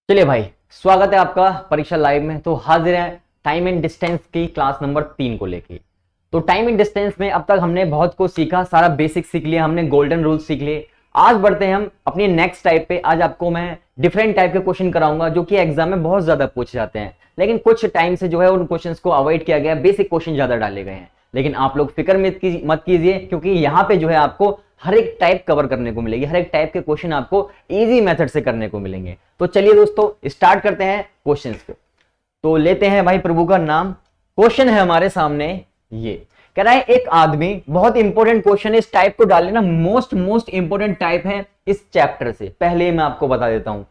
चलिए भाई, स्वागत है आपका परीक्षा लाइव में। तो हाजिर है टाइम एंड डिस्टेंस की क्लास नंबर 3 को लेके। तो टाइम एंड डिस्टेंस में अब तक हमने बहुत कुछ सीखा, सारा बेसिक सीख लिया हमने, गोल्डन रूल सीख लिए। आज बढ़ते हैं हम अपनी नेक्स्ट टाइप पे। आज आपको मैं डिफरेंट टाइप के क्वेश्चन कराऊंगा जो कि एग्जाम में बहुत ज्यादा पूछे जाते हैं, लेकिन कुछ टाइम से जो है उन क्वेश्चंस को अवॉइड किया गया, बेसिक क्वेश्चन ज्यादा डाले गए हैं। लेकिन आप लोग फिक्र मत कीजिए, क्योंकि यहाँ पे जो है आपको हर एक टाइप कवर करने को मिलेगी, हर एक टाइप के क्वेश्चन आपको इजी मेथड से करने को मिलेंगे। तो चलिए दोस्तों, स्टार्ट करते हैं क्वेश्चंस पे। तो लेते हैं भाई प्रभु का नाम। क्वेश्चन है हमारे सामने, ये कह रहा है एक आदमी, बहुत इंपॉर्टेंट क्वेश्चन है, इस टाइप को डाल लेना, मोस्ट इंपॉर्टेंट टाइप है इस चैप्टर से। पहले मैं आपको बता देता हूं,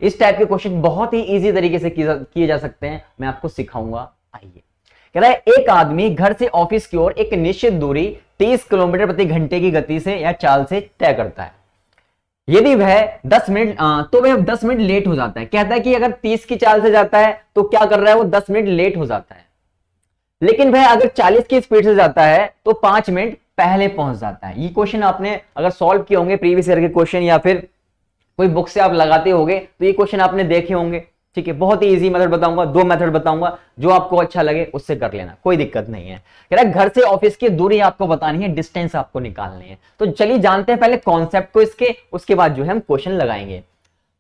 इस टाइप के क्वेश्चन बहुत ही इजी तरीके से किए जा सकते हैं, मैं आपको सिखाऊंगा। आइए, कह रहा है एक आदमी घर से ऑफिस की ओर एक निश्चित दूरी 30 किलोमीटर प्रति घंटे की गति से या चाल से तय करता है। यदि वह 10 मिनट तो वह 10 मिनट लेट हो जाता है। कहता है कि अगर 30 की चाल से जाता है तो क्या कर रहा है, वो 10 मिनट लेट हो जाता है। लेकिन वह अगर 40 की स्पीड से जाता है तो 5 मिनट पहले पहुंच जाता है। ये क्वेश्चन आपने अगर सॉल्व किए होंगे, प्रीवियस ईयर के क्वेश्चन या फिर कोई बुक से आप लगाते होंगे तो ये क्वेश्चन आपने देखे होंगे। ठीक है, बहुत ही इजी मेथड बताऊंगा, 2 मेथड बताऊंगा, जो आपको अच्छा लगे उससे कर लेना, कोई दिक्कत नहीं है। कह रहा है घर से ऑफिस की दूरी आपको बतानी है, डिस्टेंस आपको निकालनी है। तो चलिए जानते हैं पहले कॉन्सेप्ट को इसके, उसके बाद जो है हम क्वेश्चन लगाएंगे।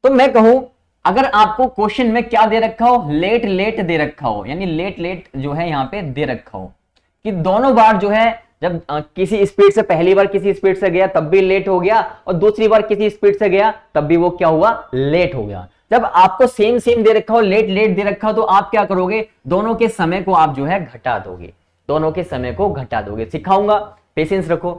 तो मैं कहूं, अगर आपको क्वेश्चन में क्या दे रखा हो, लेट लेट दे रखा हो, यानी लेट लेट जो है यहां पे दे रखा हो कि दोनों बार जो है, जब किसी स्पीड से पहली बार किसी स्पीड से गया तब भी लेट हो गया, और दूसरी बार किसी स्पीड से गया तब भी वो क्या हुआ, लेट हो गया। जब आपको सेम सेम दे रखा हो, लेट लेट दे रखा हो, तो आप क्या करोगे, दोनों के समय को आप जो है घटा दोगे, दोनों के समय को घटा दोगे। सिखाऊंगा, पेशेंस रखो।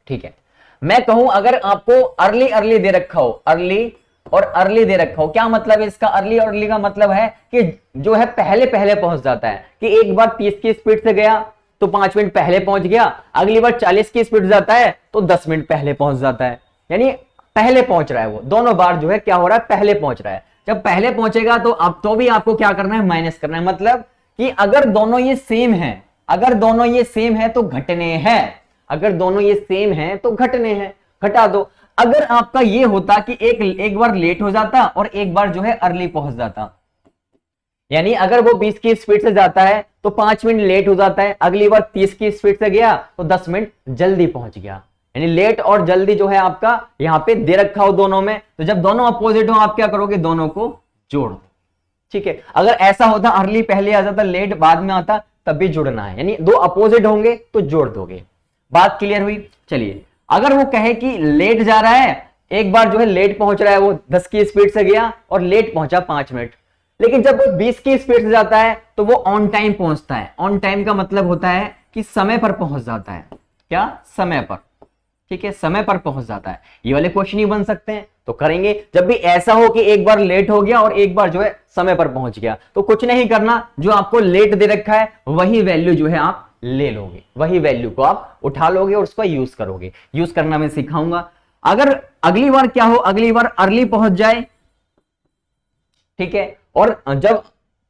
ठीक है, मैं कहूं अगर आपको अर्ली अर्ली दे रखा हो, अर्ली और अर्ली दे रखा हो, क्या मतलब है इसका, अर्ली और अर्ली का मतलब है कि जो है पहले पहले पहुंच जाता है, कि एक बार 30 की स्पीड से गया तो 5 मिनट पहले पहुंच गया, अगली बार 40 की स्पीड जाता है तो 10 मिनट पहले पहुंच जाता है, यानी पहले पहुंच रहा है वो, दोनों बार जो है क्या हो रहा है, पहले पहुंच रहा है। जब पहले पहुंचेगा तो अब तो भी आपको क्या करना है, माइनस करना है। मतलब कि अगर दोनों ये सेम है, अगर दोनों ये सेम है तो घटने हैं, अगर दोनों ये सेम है तो घटने हैं, घटा दो। अगर आपका ये होता कि एक बार लेट हो जाता और एक बार जो है अर्ली पहुंच जाता, यानी अगर वो 20 की स्पीड से जाता है तो 5 मिनट लेट हो जाता है, अगली बार 30 की स्पीड से गया तो 10 मिनट जल्दी पहुंच गया, यानी लेट और जल्दी जो है आपका यहां पे दे रखा हो दोनों में। तो जब दोनों अपोजिट हो आप क्या करोगे, दोनों को जोड़ दो। ठीक है, अगर ऐसा होता अर्ली पहले आ जाता, लेट बाद में आता, तब भी जुड़ना है, यानी दो अपोजिट होंगे तो जोड़ दोगे। बात क्लियर हुई। चलिए, अगर वो कहे कि लेट जा रहा है, एक बार जो है लेट पहुंच रहा है, वो 10 की स्पीड से गया और लेट पहुंचा 5 मिनट, लेकिन जब वो 20 की स्पीड से जाता है तो वो ऑन टाइम पहुंचता है। ऑन टाइम का मतलब होता है कि समय पर पहुंच जाता है, क्या, समय पर। ठीक है, समय पर पहुंच जाता है। ये वाले क्वेश्चन ही बन सकते हैं, तो करेंगे। जब भी ऐसा हो कि एक बार लेट हो गया और एक बार जो है समय पर पहुंच गया, तो कुछ नहीं करना, जो आपको लेट दे रखा है वही वैल्यू जो है आप ले लोगे, वही वैल्यू को आप उठा लोगे और उसको यूज करोगे। यूज करना मैं सिखाऊंगा। अगर अगली बार क्या हो, अगली बार अर्ली पहुंच जाए, ठीक है, और जब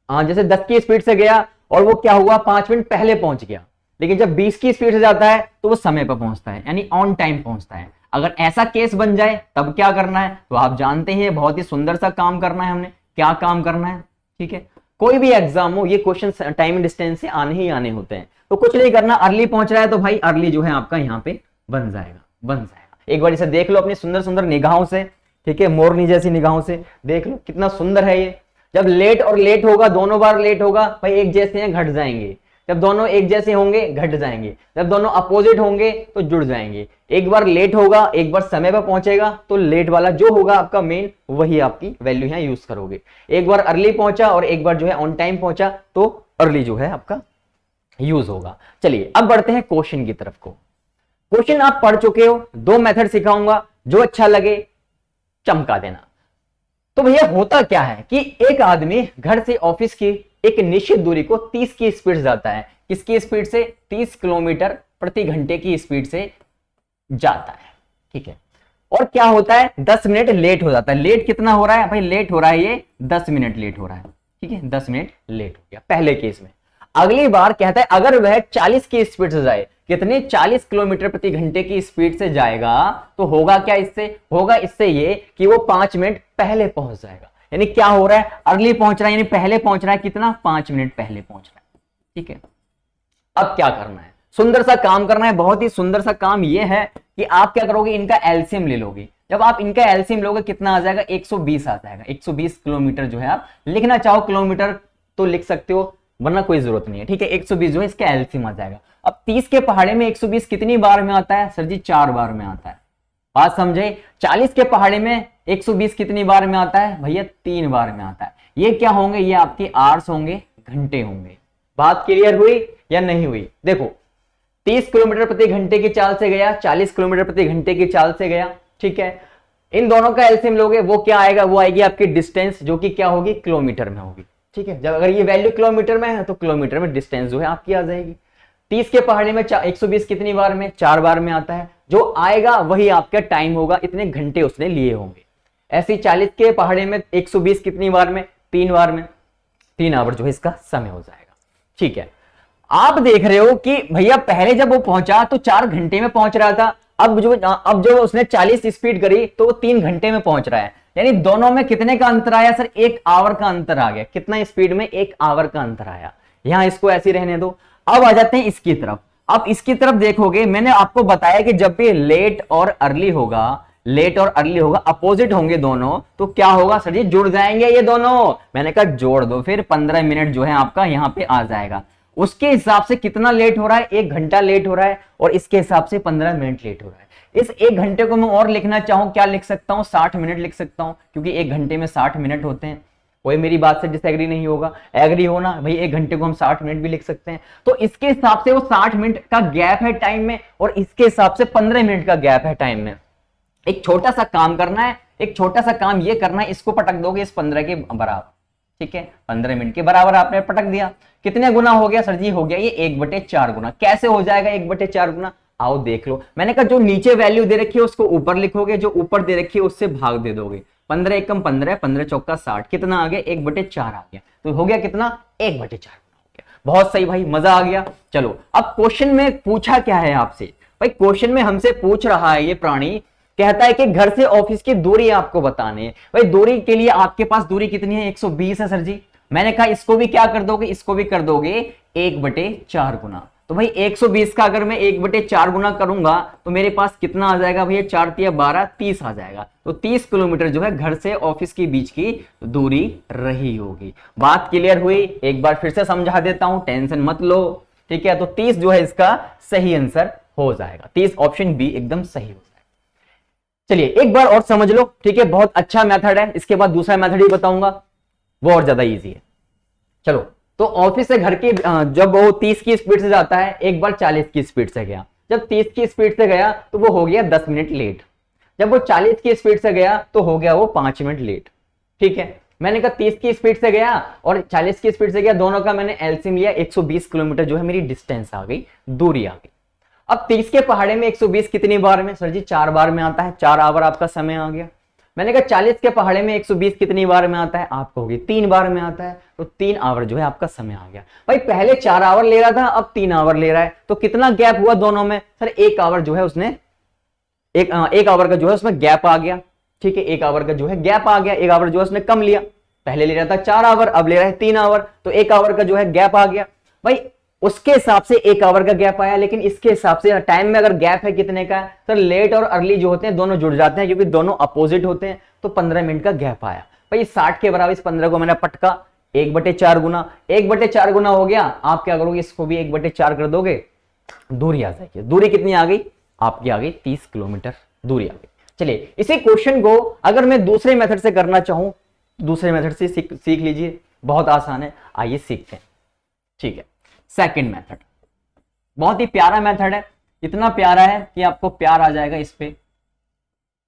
जैसे 10 की स्पीड से गया और वो क्या हुआ, 5 मिनट पहले पहुंच गया, लेकिन जब 20 की स्पीड से जाता है तो वो समय पर पहुंचता है, यानी ऑन टाइम पहुंचता है। अगर ऐसा केस बन जाए तब क्या करना है, तो आप जानते हैं, बहुत ही सुंदर सा काम करना है हमने। क्या काम करना है, ठीक है, कोई भी एग्जाम हो ये क्वेश्चन टाइम एंड डिस्टेंस से आने ही आने होते हैं। तो कुछ नहीं करना, अर्ली पहुंच रहा है तो भाई अर्ली जो है आपका यहाँ पे बन जाएगा, बन जाएगा। एक बार इसे देख लो अपनी सुंदर सुंदर निगाहों से, ठीक है, मोरनी जैसी निगाहों से देख लो कितना सुंदर है ये। जब लेट और लेट होगा, दोनों बार लेट होगा भाई, एक जैसे हैं घट जाएंगे। जब दोनों एक जैसे होंगे घट जाएंगे, जब दोनों अपोजिट होंगे तो जुड़ जाएंगे। एक बार लेट होगा, एक बार समय पर पहुंचेगा, तो लेट वाला जो होगा आपका मेन, वही आपकी वैल्यू यहाँ यूज करोगे। एक बार अर्ली पहुंचा और एक बार जो है ऑन टाइम पहुंचा, तो अर्ली जो है आपका यूज होगा। चलिए अब बढ़ते हैं क्वेश्चन की तरफ को। क्वेश्चन आप पढ़ चुके हो, 2 मेथड सिखाऊंगा, जो अच्छा लगे चमका देना। तो भैया होता क्या है कि एक आदमी घर से ऑफिस की एक निश्चित दूरी को 30 की स्पीड से जाता है। किसकी स्पीड से, 30 किलोमीटर प्रति घंटे की स्पीड से जाता है। ठीक है, और क्या होता है, 10 मिनट लेट हो जाता है। लेट कितना हो रहा है भाई, लेट हो रहा है ये 10 मिनट लेट हो रहा है। ठीक है, 10 मिनट लेट हो गया पहले केस में। अगली बार कहता है अगर वह 40 की स्पीड से जाए, कितने, 40 किलोमीटर प्रति घंटे की स्पीड से जाएगा, तो होगा क्या, इससे होगा इससे ये कि वो 5 मिनट पहले पहुंच जाएगा। यानी क्या हो रहा है, अर्ली पहुंच रहा है, यानी पहले पहुंच रहा है, कितना, 5 मिनट पहले पहुंच रहा है। ठीक है, अब क्या करना है, सुंदर सा काम करना है। बहुत ही सुंदर सा काम यह है कि आप क्या करोगे, इनका एलसीएम ले लोगे। जब आप इनका एलसीएम लोगे कितना आ जाएगा, 120 आ जाएगा। 120 किलोमीटर जो है, आप लिखना चाहो किलोमीटर तो लिख सकते हो, वरना कोई जरूरत नहीं है। ठीक है, 120 जो है इसका एलसीएम आ जाएगा। अब 30 के पहाड़े में 120 कितनी बार में आता है सर जी, 4 बार में आता है। बात समझे। 40 के पहाड़े में 120 कितनी बार में आता है भैया, 3 बार में आता है। ये क्या होंगे, ये आपके आवर्स होंगे, घंटे होंगे। बात क्लियर हुई या नहीं हुई। देखो 30 किलोमीटर प्रति घंटे की चाल से गया, 40 किलोमीटर प्रति घंटे की चाल से गया। ठीक है, इन दोनों का एलसीएम लोगे, वो क्या आएगा, वो आएगी आपकी डिस्टेंस, जो कि क्या होगी, किलोमीटर में होगी। ठीक है, जब अगर ये वैल्यू किलोमीटर में है तो किलोमीटर में डिस्टेंस जो है आपकी आ जाएगी। 30 के पहाड़े में 120 कितनी बार में, 4 बार में आता है। जो आएगा वही आपका टाइम होगा, इतने घंटे उसने लिए होंगे। ऐसे 40 के पहाड़े में 120 कितनी बार में, 3 बार में, 3 आवर जो है इसका समय हो जाएगा। ठीक है, आप देख रहे हो कि भैया पहले जब वो पहुंचा तो 4 घंटे में पहुंच रहा था, अब जो उसने 40 स्पीड करी तो वो 3 घंटे में पहुंच रहा है। यानी दोनों में कितने का अंतर आया सर, 1 आवर का अंतर आ गया। कितना स्पीड में, 1 आवर का अंतर आया। यहां इसको ऐसे रहने दो। अब आ जाते हैं इसकी तरफ। अब इसकी तरफ देखोगे, मैंने आपको बताया कि जब भी लेट और अर्ली होगा, लेट और अर्ली होगा, अपोजिट होंगे दोनों, तो क्या होगा सर जी, जुड़ जाएंगे ये दोनों। मैंने कहा जोड़ दो, फिर 15 मिनट जो है आपका यहां पे आ जाएगा। उसके हिसाब से कितना लेट हो रहा है, 1 घंटा लेट हो रहा है, और इसके हिसाब से 15 मिनट लेट हो रहा है। इस 1 घंटे को मैं और लिखना चाहूं, क्या लिख सकता हूं, 60 मिनट लिख सकता हूं, क्योंकि 1 घंटे में 60 मिनट होते हैं। कोई मेरी बात से डिसएग्री नहीं होगा, एग्री होना भाई, 1 घंटे को हम 60 मिनट भी लिख सकते हैं। तो इसके हिसाब से वो 60 मिनट का गैप है टाइम में, और इसके हिसाब से 15 मिनट का गैप है टाइम में। एक छोटा सा काम करना है, एक छोटा सा काम ये करना है, इसको पटक दोगे इस 15 के बराबर। ठीक है, 15 मिनट के बराबर आपने पटक दिया। कितने गुना हो गया सर जी, हो गया ये 1/4 गुना। कैसे हो जाएगा 1/4 गुना, आओ देख लो। मैंने कहा जो नीचे वैल्यू दे रखी है उसको ऊपर लिखोगे, जो ऊपर दे रखी है उससे भाग दे दोगे। 15 एकम 15, 15 चौका 60, कितना आ गया, 1/4 आ गया। तो हो गया कितना, 1/4 हो गया। बहुत सही भाई, मजा आ गया। चलो अब क्वेश्चन में पूछा क्या है आपसे भाई, क्वेश्चन में हमसे पूछ रहा है ये प्राणी, कहता है कि घर से ऑफिस की दूरी आपको बतानी है। भाई दूरी के लिए आपके पास दूरी कितनी है, 120 है सर जी। मैंने कहा इसको भी क्या कर दोगे, इसको भी कर दोगे 1/4 गुना। तो भाई 120 का अगर मैं 1/4 गुना करूंगा तो मेरे पास कितना आ जाएगा भैया, 4 तिया 12, 30 आ जाएगा। तो 30 किलोमीटर जो है घर से ऑफिस के बीच की दूरी रही होगी। बात क्लियर हुई, एक बार फिर से समझा देता हूं, टेंशन मत लो। ठीक है, तो 30 जो है इसका सही आंसर हो जाएगा। 30 ऑप्शन बी एकदम सही हो जाएगा। चलिए एक बार और समझ लो। ठीक है, बहुत अच्छा मेथड है। इसके बाद दूसरा मेथड ही बताऊंगा, वो और ज्यादा इजी है। चलो, तो ऑफिस से घर की जब वो 30 की स्पीड से जाता है, एक बार 40 की स्पीड से गया। जब 30 की स्पीड से गया तो वो हो गया 10 मिनट लेट। जब वो 40 की स्पीड से गया तो हो गया वो 5 मिनट लेट। ठीक है, मैंने कहा 30 की स्पीड से गया और 40 की स्पीड से गया, दोनों का मैंने एलसीएम लिया, 120 किलोमीटर जो है मेरी डिस्टेंस आ गई, दूरी आ गई। अब 30 के पहाड़े में 120 कितनी बार में सर जी, 4 बार में आता है, 4 आवर आपका समय आ गया। मैंने कहा 40 के पहाड़े में 120 कितनी बार में आता है, आप कहोगे 3 बार में आता है, तो 3 आवर जो है आपका समय आ गया। भाई पहले 4 आवर ले रहा था, अब 3 आवर ले रहा है, तो कितना गैप हुआ दोनों में सर, 1 आवर जो है उसने एक आवर का जो है उसमें गैप आ गया। ठीक है, 1 आवर का जो है गैप आ गया, 1 आवर जो है उसने कम लिया। पहले ले रहा था 4 आवर, अब ले रहा है 3 आवर, तो 1 आवर का जो है गैप आ गया। भाई उसके हिसाब से 1 आवर का गैप आया, लेकिन इसके हिसाब से टाइम में अगर गैप है कितने का, तो लेट और अर्ली जो होते हैं दोनों जुड़ जाते हैं, क्योंकि दोनों अपोजिट होते हैं, तो 15 मिनट का गैप आया। भाई 60 के बराबर इस 15 को मैंने पटका, 1/4 गुना, 1/4 गुना हो गया। आप क्या करोगे, इसको भी 1/4 कर दोगे, दूरी आ जाएगी। दूरी कितनी आ गई आपकी, आ गई 30 किलोमीटर दूरी आ गई। चलिए इसी क्वेश्चन को अगर मैं दूसरे मेथड से करना चाहूं, दूसरे मेथड से सीख लीजिए, बहुत आसान है, आइए सीखते हैं। ठीक है, सेकंड मेथड बहुत ही प्यारा मेथड है, इतना प्यारा है कि आपको प्यार आ जाएगा इस पे।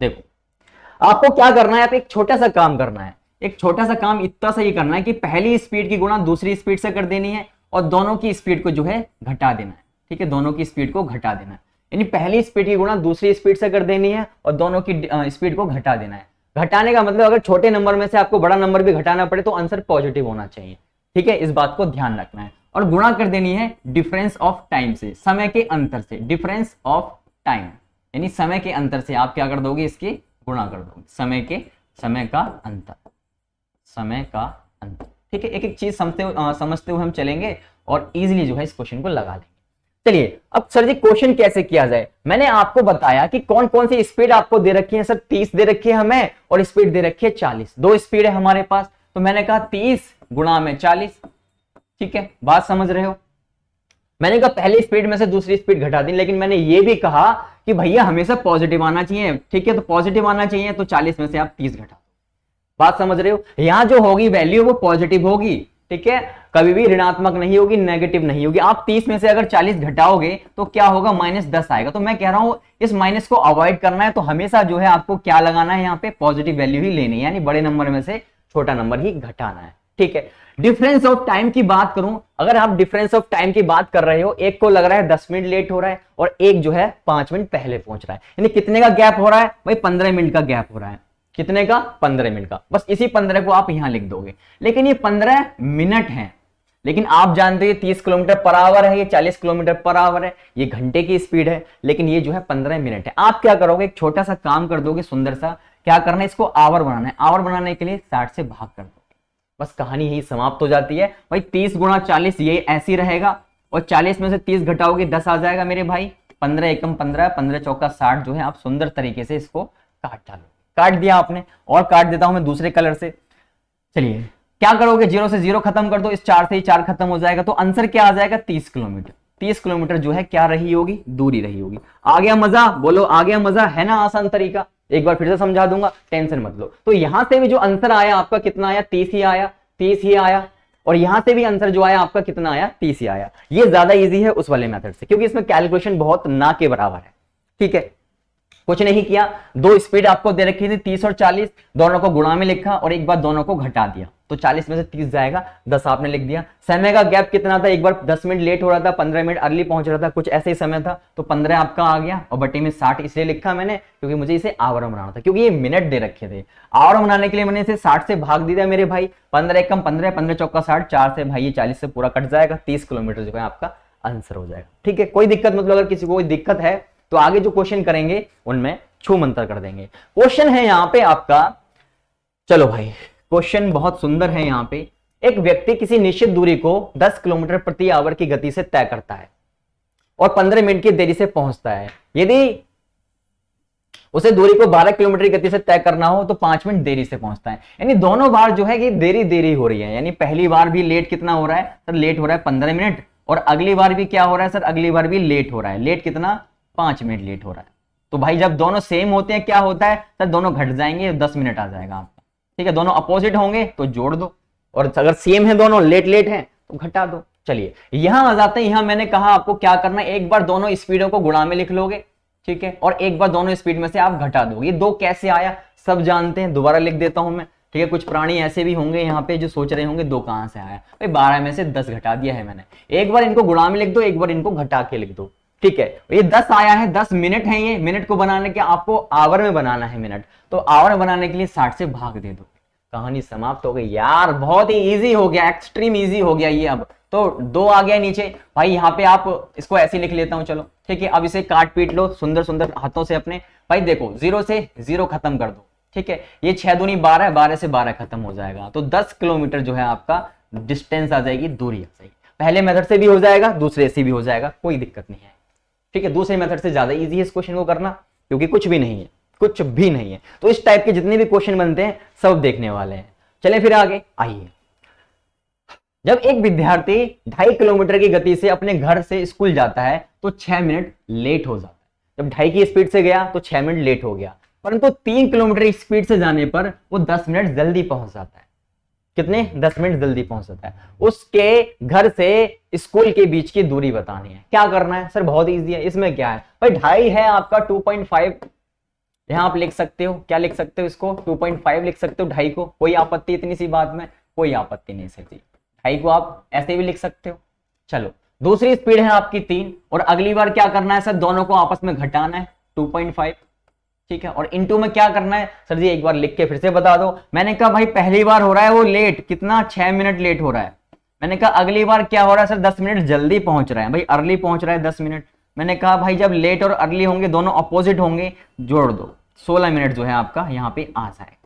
देखो आपको क्या करना है, आप एक छोटा सा काम करना है, एक छोटा सा काम इतना सा ही करना है कि पहली स्पीड की गुणा दूसरी स्पीड से कर देनी है और दोनों की स्पीड को जो है घटा देना है। ठीक है, दोनों की स्पीड को घटा देना है, यानी पहली स्पीड की गुणा दूसरी स्पीड से कर देनी है और दोनों की स्पीड को घटा देना है। घटाने का मतलब अगर छोटे नंबर में से आपको बड़ा नंबर भी घटाना पड़े तो आंसर पॉजिटिव होना चाहिए। ठीक है, इस बात को ध्यान रखना है। और गुणा कर देनी है डिफरेंस ऑफ टाइम से, समय के अंतर से, डिफरेंस ऑफ टाइम, यानी समय के अंतर से आप क्या कर दोगे, इसकी गुणा कर दोगे, समय का अंतर। समय का अंतर। ठीक है, एक एक चीज समझते हुए हम चलेंगे और इजीली जो है इस क्वेश्चन को लगा लेंगे। चलिए, अब सर जी क्वेश्चन कैसे किया जाए, मैंने आपको बताया कि कौन कौन सी स्पीड आपको दे रखी है। सर 30 दे रखी है हमें और स्पीड दे रखी है 40, दो स्पीड है हमारे पास। तो मैंने कहा 30 गुणा में 40। ठीक है, बात समझ रहे हो। मैंने कहा पहली स्पीड में से दूसरी स्पीड घटा दी, लेकिन मैंने ये भी कहा कि भैया हमेशा पॉजिटिव आना चाहिए। ठीक है, तो पॉजिटिव आना चाहिए, तो 40 में से आप 30 घटा दो। बात समझ रहे हो, यहां जो होगी वैल्यू वो पॉजिटिव होगी। ठीक है, कभी भी ऋणात्मक नहीं होगी, नेगेटिव नहीं होगी। आप 30 में से अगर 40 घटाओगे तो क्या होगा, -10 आएगा। तो मैं कह रहा हूं इस माइनस को अवॉइड करना है, तो हमेशा जो है आपको क्या लगाना है, यहाँ पे पॉजिटिव वैल्यू ही लेनी है, यानी बड़े नंबर में से छोटा नंबर ही घटाना है। ठीक है, डिफरेंस ऑफ टाइम की बात करूं, अगर आप डिफरेंस ऑफ टाइम की बात कर रहे हो, एक को लग रहा है 10 मिनट लेट हो रहा है और एक जो है 5 मिनट पहले पहुंच रहा है, यानी कितने का गैप हो रहा है भाई, 15 मिनट का गैप हो रहा है। कितने का, 15 मिनट का। बस इसी 15 को आप यहां लिख दोगे, लेकिन ये 15 मिनट है। लेकिन आप जानते हो 30 किलोमीटर पर आवर है, ये 40 किलोमीटर पर आवर है, ये घंटे की स्पीड है, लेकिन ये जो है 15 मिनट है। आप क्या करोगे, एक छोटा सा काम कर दोगे सुंदर सा, क्या करना है, इसको आवर बनाना है। आवर बनाने के लिए 60 से भाग कर दोगे, बस कहानी यही समाप्त हो जाती है भाई। 30 गुणा 40 ये ऐसी रहेगा, और 40 में से 30 घटाओगे 10 आ जाएगा मेरे भाई। 15 एकम 15, 15 चौका 60 जो है आप सुंदर तरीके से इसको काट डालो। काट दिया आपने, और काट देता हूं मैं दूसरे कलर से। चलिए क्या करोगे, 0 से 0 खत्म कर दो, इस 4 से ही 4 खत्म हो जाएगा, तो आंसर क्या आ जाएगा, 30 किलोमीटर। 30 किलोमीटर जो है क्या रही होगी, दूरी रही होगी। आ गया मजा, बोलो आ गया मजा, है ना आसान तरीका। एक बार फिर से समझा दूंगा, टेंशन मत लो। तो यहां से भी जो आंसर आया आपका कितना आया, 30 ही आया, 30 ही आया। और यहां से भी आंसर जो आया आपका कितना आया, 30 ही आया। ये ज्यादा इजी है उस वाले मेथड से, क्योंकि इसमें कैलकुलेशन बहुत ना के बराबर है। ठीक है, कुछ नहीं किया, दो स्पीड आपको दे रखी थी 30 और 40, दोनों को गुणा में लिखा और एक बार दोनों को घटा दिया, तो 40 में से 30 जाएगा, 10 आपने लिख दिया। समय का गैप कितना था, एक बार 10 मिनट लेट हो रहा था, 15 मिनट अर्ली पहुंच रहा था, कुछ ऐसे ही समय था, तो 15 आपका आ गया। और बटे में 60 इसलिए लिखा मैंने क्योंकि मुझे इसे आवर बनाना था, क्योंकि ये मिनट दे रखे थे। आवर बनाने के लिए मैंने इसे 60 से भाग दिया मेरे भाई। 15 एकम 15, 15 चौका 60, 4 से भाई ये 40 से पूरा कट जाएगा, 30 किलोमीटर जो है आपका आंसर हो जाएगा। ठीक है, कोई दिक्कत मतलब अगर किसी को कोई दिक्कत है तो आगे जो क्वेश्चन करेंगे उनमें छू मंतर कर देंगे। क्वेश्चन है यहां पे आपका, चलो भाई क्वेश्चन बहुत सुंदर है यहां पे। एक व्यक्ति किसी निश्चित दूरी को 10 किलोमीटर प्रति आवर की गति से तय करता है और 15 मिनट की देरी से पहुंचता है। यदि उसे दूरी को 12 किलोमीटर की गति से तय करना हो तो 5 मिनट देरी से पहुंचता है। यानी दोनों बार जो है कि देरी हो रही है, यानी पहली बार भी लेट कितना हो रहा है सर, लेट हो रहा है 15 मिनट, और अगली बार भी क्या हो रहा है सर, अगली बार भी लेट हो रहा है। लेट कितना, 5 मिनट लेट हो रहा है। तो भाई जब दोनों सेम होते हैं क्या होता है सर, दोनों घट जाएंगे, 10 मिनट आ जाएगा आपका। ठीक है, दोनों अपोजिट होंगे तो जोड़ दो, और अगर सेम है दोनों, लेट है तो घटा दो। चलिए यहां आ जाते हैं। यहां मैंने कहा आपको क्या करना है, एक बार दोनों स्पीडों को गुणा में लिख लोगे, ठीक है, और एक बार दोनों स्पीड में से आप घटा दोगे। ये दो कैसे आया सब जानते हैं, दोबारा लिख देता हूं मैं। ठीक है, कुछ प्राणी ऐसे भी होंगे यहाँ पे जो सोच रहे होंगे दो कहां से आया भाई, 12 में से 10 घटा दिया है मैंने। एक बार इनको गुणा में लिख दो, एक बार इनको घटा के लिख दो। ठीक है, ये 10 आया है, 10 मिनट है। ये मिनट को बनाने के आपको आवर में बनाना है मिनट, तो आवर में बनाने के लिए 60 से भाग दे दो। कहानी समाप्त हो गई यार, बहुत ही इजी हो गया, एक्सट्रीम इजी हो गया ये। अब तो 2 आ गया नीचे भाई, यहाँ पे आप इसको ऐसे लिख लेता हूं, चलो ठीक है। अब इसे काट पीट लो सुंदर सुंदर हाथों से अपने। भाई देखो 0 से 0 खत्म कर दो, ठीक है। ये 6 दूनी 12, 12 से 12 खत्म हो जाएगा, तो 10 किलोमीटर जो है आपका डिस्टेंस आ जाएगी, दूरी आ जाएगी। पहले मेथड से भी हो जाएगा, दूसरे से भी हो जाएगा, कोई दिक्कत नहीं है। ठीक है, दूसरे मेथड से ज्यादा इजी है इस क्वेश्चन को करना, क्योंकि कुछ भी नहीं है, कुछ भी नहीं है। तो इस टाइप के जितने भी क्वेश्चन बनते हैं सब देखने वाले हैं। चले फिर आगे आइए। जब एक विद्यार्थी 2.5 किलोमीटर की गति से अपने घर से स्कूल जाता है तो 6 मिनट लेट हो जाता है। जब 2.5 की स्पीड से गया तो 6 मिनट लेट हो गया, परंतु 3 किलोमीटर स्पीड से जाने पर वो 10 मिनट जल्दी पहुंच जाता है। कितने, 10 मिनट जल्दी पहुंच जाता है। उसके घर से स्कूल के बीच की दूरी बतानी है। क्या करना है सर, बहुत इजी है। इसमें क्या है भाई, 2.5 है आपका, 2.5 यहां आप लिख सकते हो। क्या लिख सकते हो इसको, 2.5 लिख सकते हो 2.5 को। कोई आपत्ति इतनी सी बात में, कोई आपत्ति नहीं सर जी। 2.5 को आप ऐसे भी लिख सकते हो। चलो दूसरी स्पीड है आपकी 3, और अगली बार क्या करना है सर, दोनों को आपस में घटाना है 2.5, ठीक है। और इनटू में क्या करना है सर जी, एक बार लिख के फिर से बता दो। मैंने कहा भाई पहली बार हो रहा है वो लेट, कितना 6 मिनट लेट हो रहा है। मैंने कहा अगली बार क्या हो रहा है सर, 10 मिनट जल्दी पहुंच रहा है, भाई अर्ली पहुंच रहा है 10 मिनट। मैंने कहा भाई जब लेट और अर्ली होंगे दोनों अपोजिट होंगे, जोड़ दो, 16 मिनट जो है आपका यहाँ पे आ जाएगा।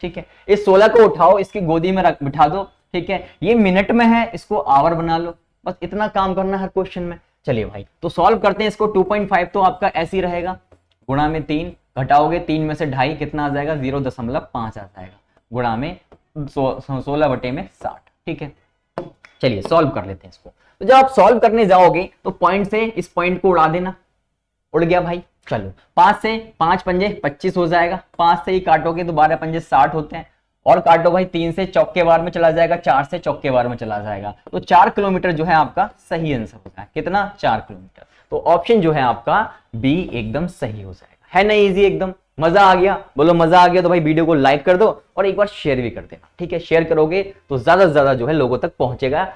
ठीक है, इस 16 को उठाओ, इसकी गोदी में रख बिठा दो, ठीक है, ये मिनट में है, इसको आवर बना लो, बस इतना काम करना है हर क्वेश्चन में। चलिए भाई, तो सॉल्व करते हैं इसको। 2.5 तो आपका ऐसे ही रहेगा, गुणा में 3, घटाओगे 3 में से 2.5, कितना आ जाएगा 0.5 आ जाएगा, गुणा में 16/60, ठीक है। चलिए सॉल्व कर लेते हैं इसको। तो जब आप सॉल्व करने जाओगे तो पॉइंट से इस पॉइंट को उड़ा देना, उड़ गया भाई। चलो 5 से 5 पंजे 25 हो जाएगा, 5 से ही काटोगे तो 12 पंजे 60 होते हैं, और काटो भाई 3 से चौके बार में चला जाएगा, 4 से चौके बार में चला जाएगा, तो 4 किलोमीटर जो है आपका सही आंसर होता है। कितना? 4 किलोमीटर। तो ऑप्शन जो है आपका बी एकदम सही हो जाएगा। है ना इजी एकदम? मजा आ गया? बोलो मजा आ गया तो भाई वीडियो को लाइक कर दो और एक बार शेयर भी कर देना, ठीक है। शेयर करोगे तो ज्यादा से ज्यादा जो है लोगों तक पहुंचेगा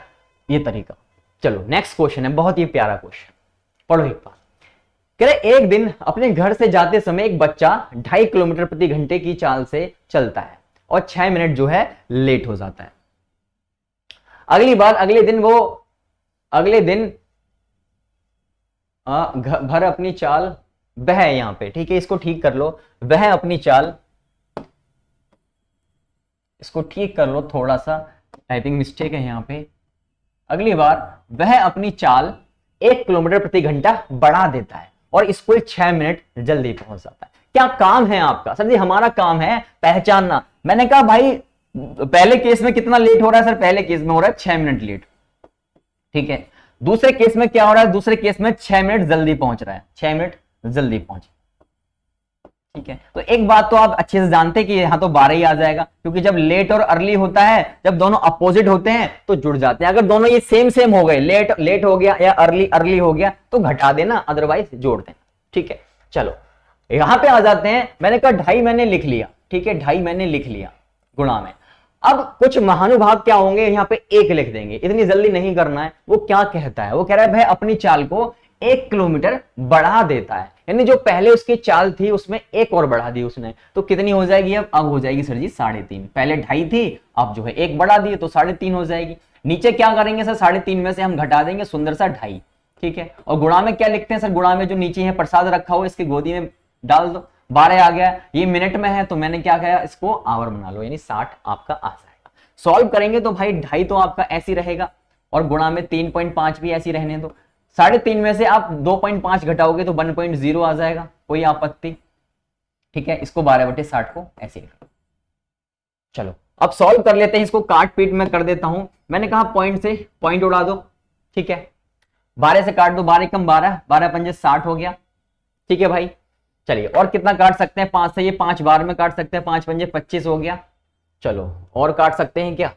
ये तरीका। चलो नेक्स्ट क्वेश्चन है, बहुत ही प्यारा क्वेश्चन, पढ़ो एक बार। कह रहे एक दिन अपने घर से जाते समय एक बच्चा 2.5 किलोमीटर प्रति घंटे की चाल से चलता है और 6 मिनट जो है लेट हो जाता है। अगले दिन भर अपनी चाल, वह यहां पे, ठीक है, इसको ठीक कर लो, वह अपनी चाल, इसको ठीक कर लो, थोड़ा सा टाइपिंग मिस्टेक है यहां पे। अगली बार वह अपनी चाल 1 किलोमीटर प्रति घंटा बढ़ा देता है और इसको 6 मिनट जल्दी पहुंच जाता है। क्या काम है आपका? सर जी हमारा काम है पहचानना। मैंने कहा भाई पहले केस में कितना लेट हो रहा है? सर पहले केस में हो रहा है 6 मिनट लेट, ठीक है। दूसरे केस में क्या हो रहा है? दूसरे केस में 6 मिनट जल्दी पहुंच रहा है, 6 मिनट जल्दी पहुंच, ठीक है। तो एक बात तो आप अच्छे से जानते हैं कि यहां तो 12 ही आ जाएगा, क्योंकि जब लेट और अर्ली होता है, जब दोनों अपोजिट होते हैं तो जुड़ जाते हैं। अगर दोनों ये सेम हो गए, लेट हो गया या अर्ली हो गया तो घटा देना, अदरवाइज जोड़ देना, ठीक है। चलो यहां पे आ जाते हैं। मैंने कहा 2.5 मैंने लिख लिया, ठीक है, 2.5 मैंने लिख लिया गुणा में। अब कुछ महानुभाव क्या होंगे, यहां पे 1 लिख देंगे, इतनी जल्दी नहीं करना है। वो क्या कहता है? वो कह रहा है भाई अपनी चाल को 1 किलोमीटर बढ़ा देता है, यानी जो पहले उसकी चाल थी उसमें 1 और बढ़ा दी उसने, तो कितनी हो जाएगी? अब हो जाएगी सर जी 3.5। पहले 2.5 थी, अब जो है 1 बढ़ा दिए तो 3.5 हो जाएगी। नीचे क्या करेंगे सर? 3.5 में से हम घटा देंगे सुंदर सा 2.5, ठीक है। और गुणा में क्या लिखते हैं सर? गुणा में जो नीचे है प्रसाद रखा हो इसकी गोदी में डाल दो, 12 आ गया। ये मिनट में है तो मैंने क्या कहा, इसको आवर बना लो, यानी 60 आपका आ जाएगा। सॉल्व करेंगे तो भाई 2.5 तो आपका ऐसी रहेगा और गुणा में 3.5 भी ऐसी रहने दो। 3.5 में से आप 2.5 घटाओगे तो 1.0 आ जाएगा, कोई आपत्ति? ठीक है, इसको 12/60 को ऐसे लिख लो। चलो अब सॉल्व कर लेते हैं, इसको काट पीट में कर देता हूं। मैंने कहा पॉइंट से पॉइंट उड़ा दो, ठीक है, 12 से काट दो, 12 कम 12, 12 पंजे 60 हो गया, ठीक है भाई। चलिए और कितना काट सकते हैं? 5 से ये 5 बार में काट सकते हैं, 5 पंजे 25 हो गया। चलो और काट सकते हैं क्या?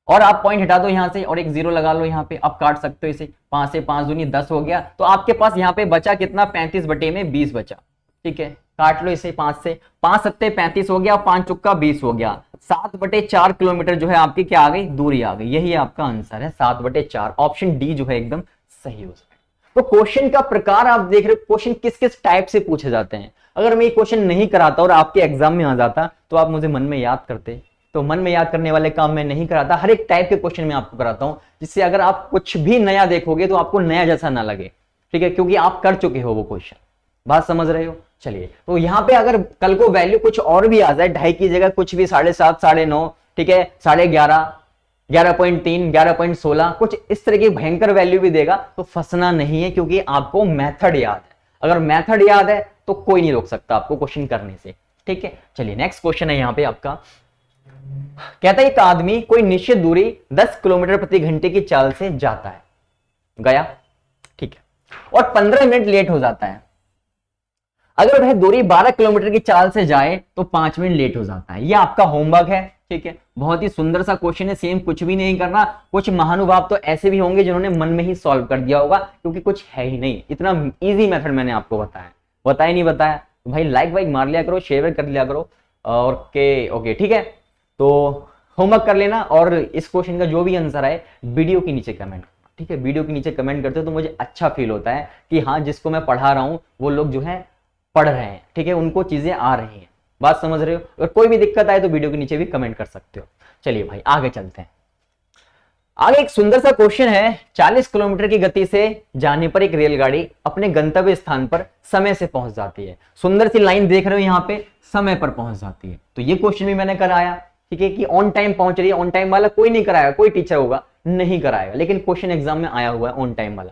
और आप पॉइंट हटा दो यहां से और एक 0 लगा लो यहां पे, अब काट सकते हो इसे। 5 से 5 दूनी 10 हो गया, तो आपके पास यहां पे बचा कितना? 35/20 बचा, ठीक है। काट लो इसे 5 से, 5 सत्ते 35 हो गया, 5 चुक्का 20 हो गया। 7/4 किलोमीटर जो है आपकी क्या आ गई? दूरी आ गई। यही आपका आंसर है 7/4। ऑप्शन डी जो है एकदम सही हो जाएगा। तो क्वेश्चन का प्रकार आप देख रहे हो, क्वेश्चन किस किस टाइप से पूछे जाते हैं। अगर मैं ये क्वेश्चन नहीं कराता और आपके एग्जाम में आ जाता तो आप मुझे मन में याद करते, तो मन में याद करने वाले काम मैं नहीं कराता। हर एक टाइप के क्वेश्चन में आपको कराता हूं, जिससे अगर आप कुछ भी नया देखोगे तो आपको नया जैसा ना लगे, ठीक है, क्योंकि आप कर चुके हो वो क्वेश्चन। बात समझ रहे हो? चलिए तो यहां पे अगर कल को वैल्यू कुछ और भी आ जाए, 2.5 की जगह कुछ भी 7.5, 9.5, ठीक है, 11.5, 11.3, 11.16, कुछ इस तरह की भयंकर वैल्यू भी देगा तो फंसना नहीं है, क्योंकि आपको मेथड याद है। अगर मेथड याद है तो कोई नहीं रोक सकता आपको क्वेश्चन करने से, ठीक है। चलिए नेक्स्ट क्वेश्चन है यहां पे आपका, कहता है एक आदमी कोई निश्चित दूरी 10 किलोमीटर प्रति घंटे की चाल से जाता है, गया, ठीक है, और 15 मिनट लेट हो जाता है। अगर वह दूरी 12 किलोमीटर की चाल से जाए तो 5 मिनट लेट हो जाता है। यह आपका होमवर्क है, ठीक है। बहुत ही सुंदर सा क्वेश्चन है, सेम कुछ भी नहीं करना। कुछ महानुभाव तो ऐसे भी होंगे जिन्होंने मन में ही सॉल्व कर दिया होगा, क्योंकि कुछ है ही नहीं। इतना इजी मेथड मैंने आपको बताया नहीं बताया? तो भाई लाइक वाइक मार लिया करो, शेयर कर लिया करो, और ओके ठीक है। तो होमवर्क कर लेना और इस क्वेश्चन का जो भी आंसर है वीडियो के नीचे कमेंट करना, ठीक है। वीडियो के नीचे कमेंट करते हो तो मुझे अच्छा फील होता है कि हाँ जिसको मैं पढ़ा रहा हूँ वो लोग जो है पढ़ रहे हैं, ठीक है, उनको चीजें आ रही हैं। बात समझ रहे हो? अगर कोई भी दिक्कत आए तो वीडियो के नीचे भी कमेंट कर सकते हो। चलिए भाई आगे चलते हैं। आगे एक सुंदर सा क्वेश्चन है, 40 किलोमीटर की गति से जाने पर एक रेलगाड़ी अपने गंतव्य स्थान पर समय से पहुंच जाती है। सुंदर सी लाइन देख रहे हो यहाँ पे, समय पर पहुंच जाती है। तो ये क्वेश्चन भी मैंने कराया, ठीक है, कि ऑन टाइम पहुंच रही है। ऑन टाइम वाला कोई नहीं कराएगा, कोई टीचर होगा नहीं कराएगा, लेकिन क्वेश्चन एग्जाम में आया हुआ है ऑन टाइम वाला।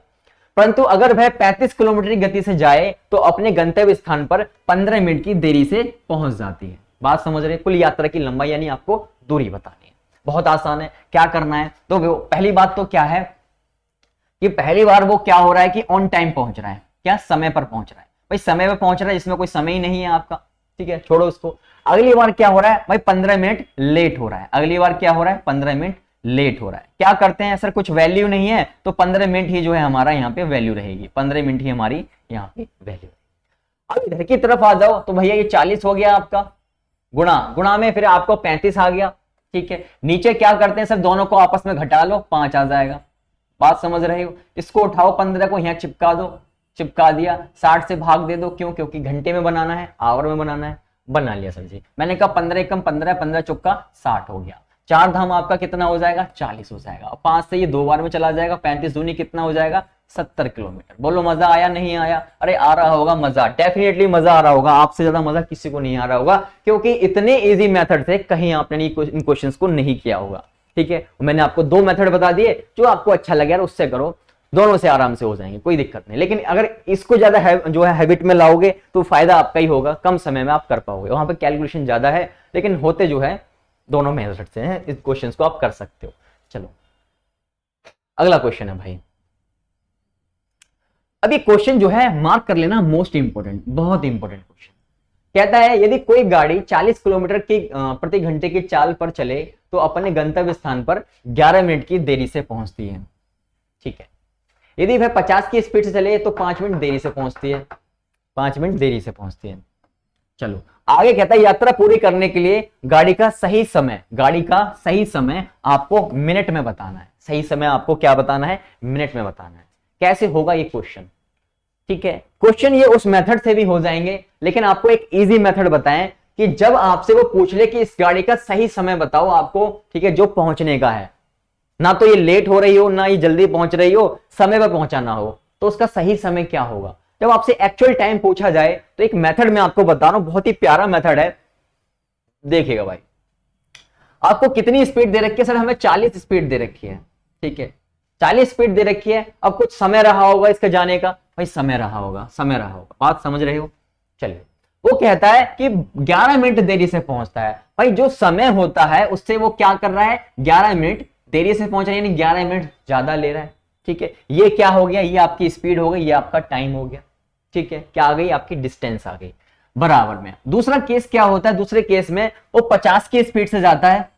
परंतु अगर वह 35 किलोमीटर की गति से जाए तो अपने गंतव्य स्थान पर 15 मिनट की देरी से पहुंच जाती है। बात समझ रहे हैं? कुल यात्रा की लंबाई यानी आपको दूरी बतानी है। बहुत आसान है, क्या करना है? तो पहली बात तो क्या है कि पहली बार वो क्या हो रहा है कि ऑन टाइम पहुंच रहा है, क्या समय पर पहुंच रहा है। भाई समय पर पहुंच रहा है, इसमें कोई समय ही नहीं है आपका, ठीक है, छोड़ो उसको। अगली बार क्या हो रहा है भाई, 15 मिनट लेट हो रहा है। अगली बार क्या हो रहा है, 15 मिनट लेट हो रहा है। क्या करते हैं सर, कुछ वैल्यू नहीं है तो 15 मिनट ही जो है हमारा यहाँ पे वैल्यू रहेगी, 15 मिनट ही हमारी यहाँ पे वैल्यू। अब इधर की तरफ आ जाओ तो भैया ये 40 हो गया आपका, गुणा में फिर आपको 35 आ गया, ठीक है। नीचे क्या करते हैं सर, दोनों को आपस में घटा लो, 5 आ जाएगा। बात समझ रहे हो? इसको उठाओ, 15 को यहाँ चिपका दो, चिपका दिया, 60 से भाग दे दो, क्यों? क्योंकि घंटे में बनाना है, आवर में बनाना है। बना लिया सर जी। मैंने कहा 15 एकम 15, 15 चौका 60 हो गया। 4 धाम आपका कितना हो जाएगा, 40 हो जाएगा। 5 से ये 2 बार में चला जाएगा, 35 दूनी कितना हो जाएगा, 70 किलोमीटर। बोलो मजा आया नहीं आया? अरे आ रहा होगा मजा, डेफिनेटली मजा आ रहा होगा। आपसे ज्यादा मजा किसी को नहीं आ रहा होगा, क्योंकि इतने इजी मेथड से कहीं आपने इन क्वेश्चंस को नहीं किया होगा, ठीक है। मैंने आपको 2 मेथड बता दिए, जो आपको अच्छा लगे यार उससे करो, दोनों से आराम से हो जाएंगे, कोई दिक्कत नहीं। लेकिन अगर इसको ज्यादा जो है हैबिट में लाओगे तो फायदा आपका ही होगा, कम समय में आप कर पाओगे। वहां पे कैलकुलेशन ज्यादा है, लेकिन होते जो है दोनों मेथड से हैं। इस क्वेश्चन को आप कर सकते हो। चलो अगला क्वेश्चन है भाई। अभी क्वेश्चन जो है मार्क कर लेना, मोस्ट इंपोर्टेंट, बहुत इंपोर्टेंट क्वेश्चन। कहता है यदि कोई गाड़ी 40 किलोमीटर की प्रति घंटे की चाल पर चले तो अपने गंतव्य स्थान पर 11 मिनट की देरी से पहुंचती है, ठीक है। यदि वह 50 की स्पीड से चले तो 5 मिनट देरी से पहुंचती है, 5 मिनट देरी से पहुंचती है। चलो आगे कहता है यात्रा पूरी करने के लिए गाड़ी का सही समय आपको मिनट में बताना है। सही समय आपको क्या बताना है, मिनट में बताना है। कैसे होगा ये क्वेश्चन, ठीक है। क्वेश्चन ये उस मेथड से भी हो जाएंगे, लेकिन आपको एक इजी मेथड बताएं कि जब आपसे वो पूछ ले कि इस गाड़ी का सही समय बताओ आपको, ठीक है, जो पहुंचने का है, ना तो ये लेट हो रही हो ना ये जल्दी पहुंच रही हो, समय पर पहुंचाना हो, तो उसका सही समय क्या होगा। जब आपसे एक्चुअल टाइम पूछा जाए तो एक मेथड मैं आपको बता रहा हूं, बहुत ही प्यारा मेथड है, देखिएगा भाई। आपको कितनी स्पीड दे रखी है सर, हमें 40 स्पीड दे रखी है, ठीक है, 40 स्पीड दे रखी है। अब कुछ समय रहा होगा इसका जाने का, भाई समय रहा होगा, बात समझ रहे हो। चलिए वो कहता है कि 11 मिनट देरी से पहुंचता है। भाई जो समय होता है उससे वो क्या कर रहा है, 11 मिनट देरी से पहुंच रहा है, यानी 11 मिनट ज्यादा ले रहा है, ठीक है। ये क्या हो गया, ये आपकी स्पीड हो गई, ये आपका टाइम हो गया, ठीक है। क्या आ गई, आपकी डिस्टेंस आ गई बराबर में। दूसरा केस क्या होता है, दूसरे केस में वो 50 की स्पीड से जाता है,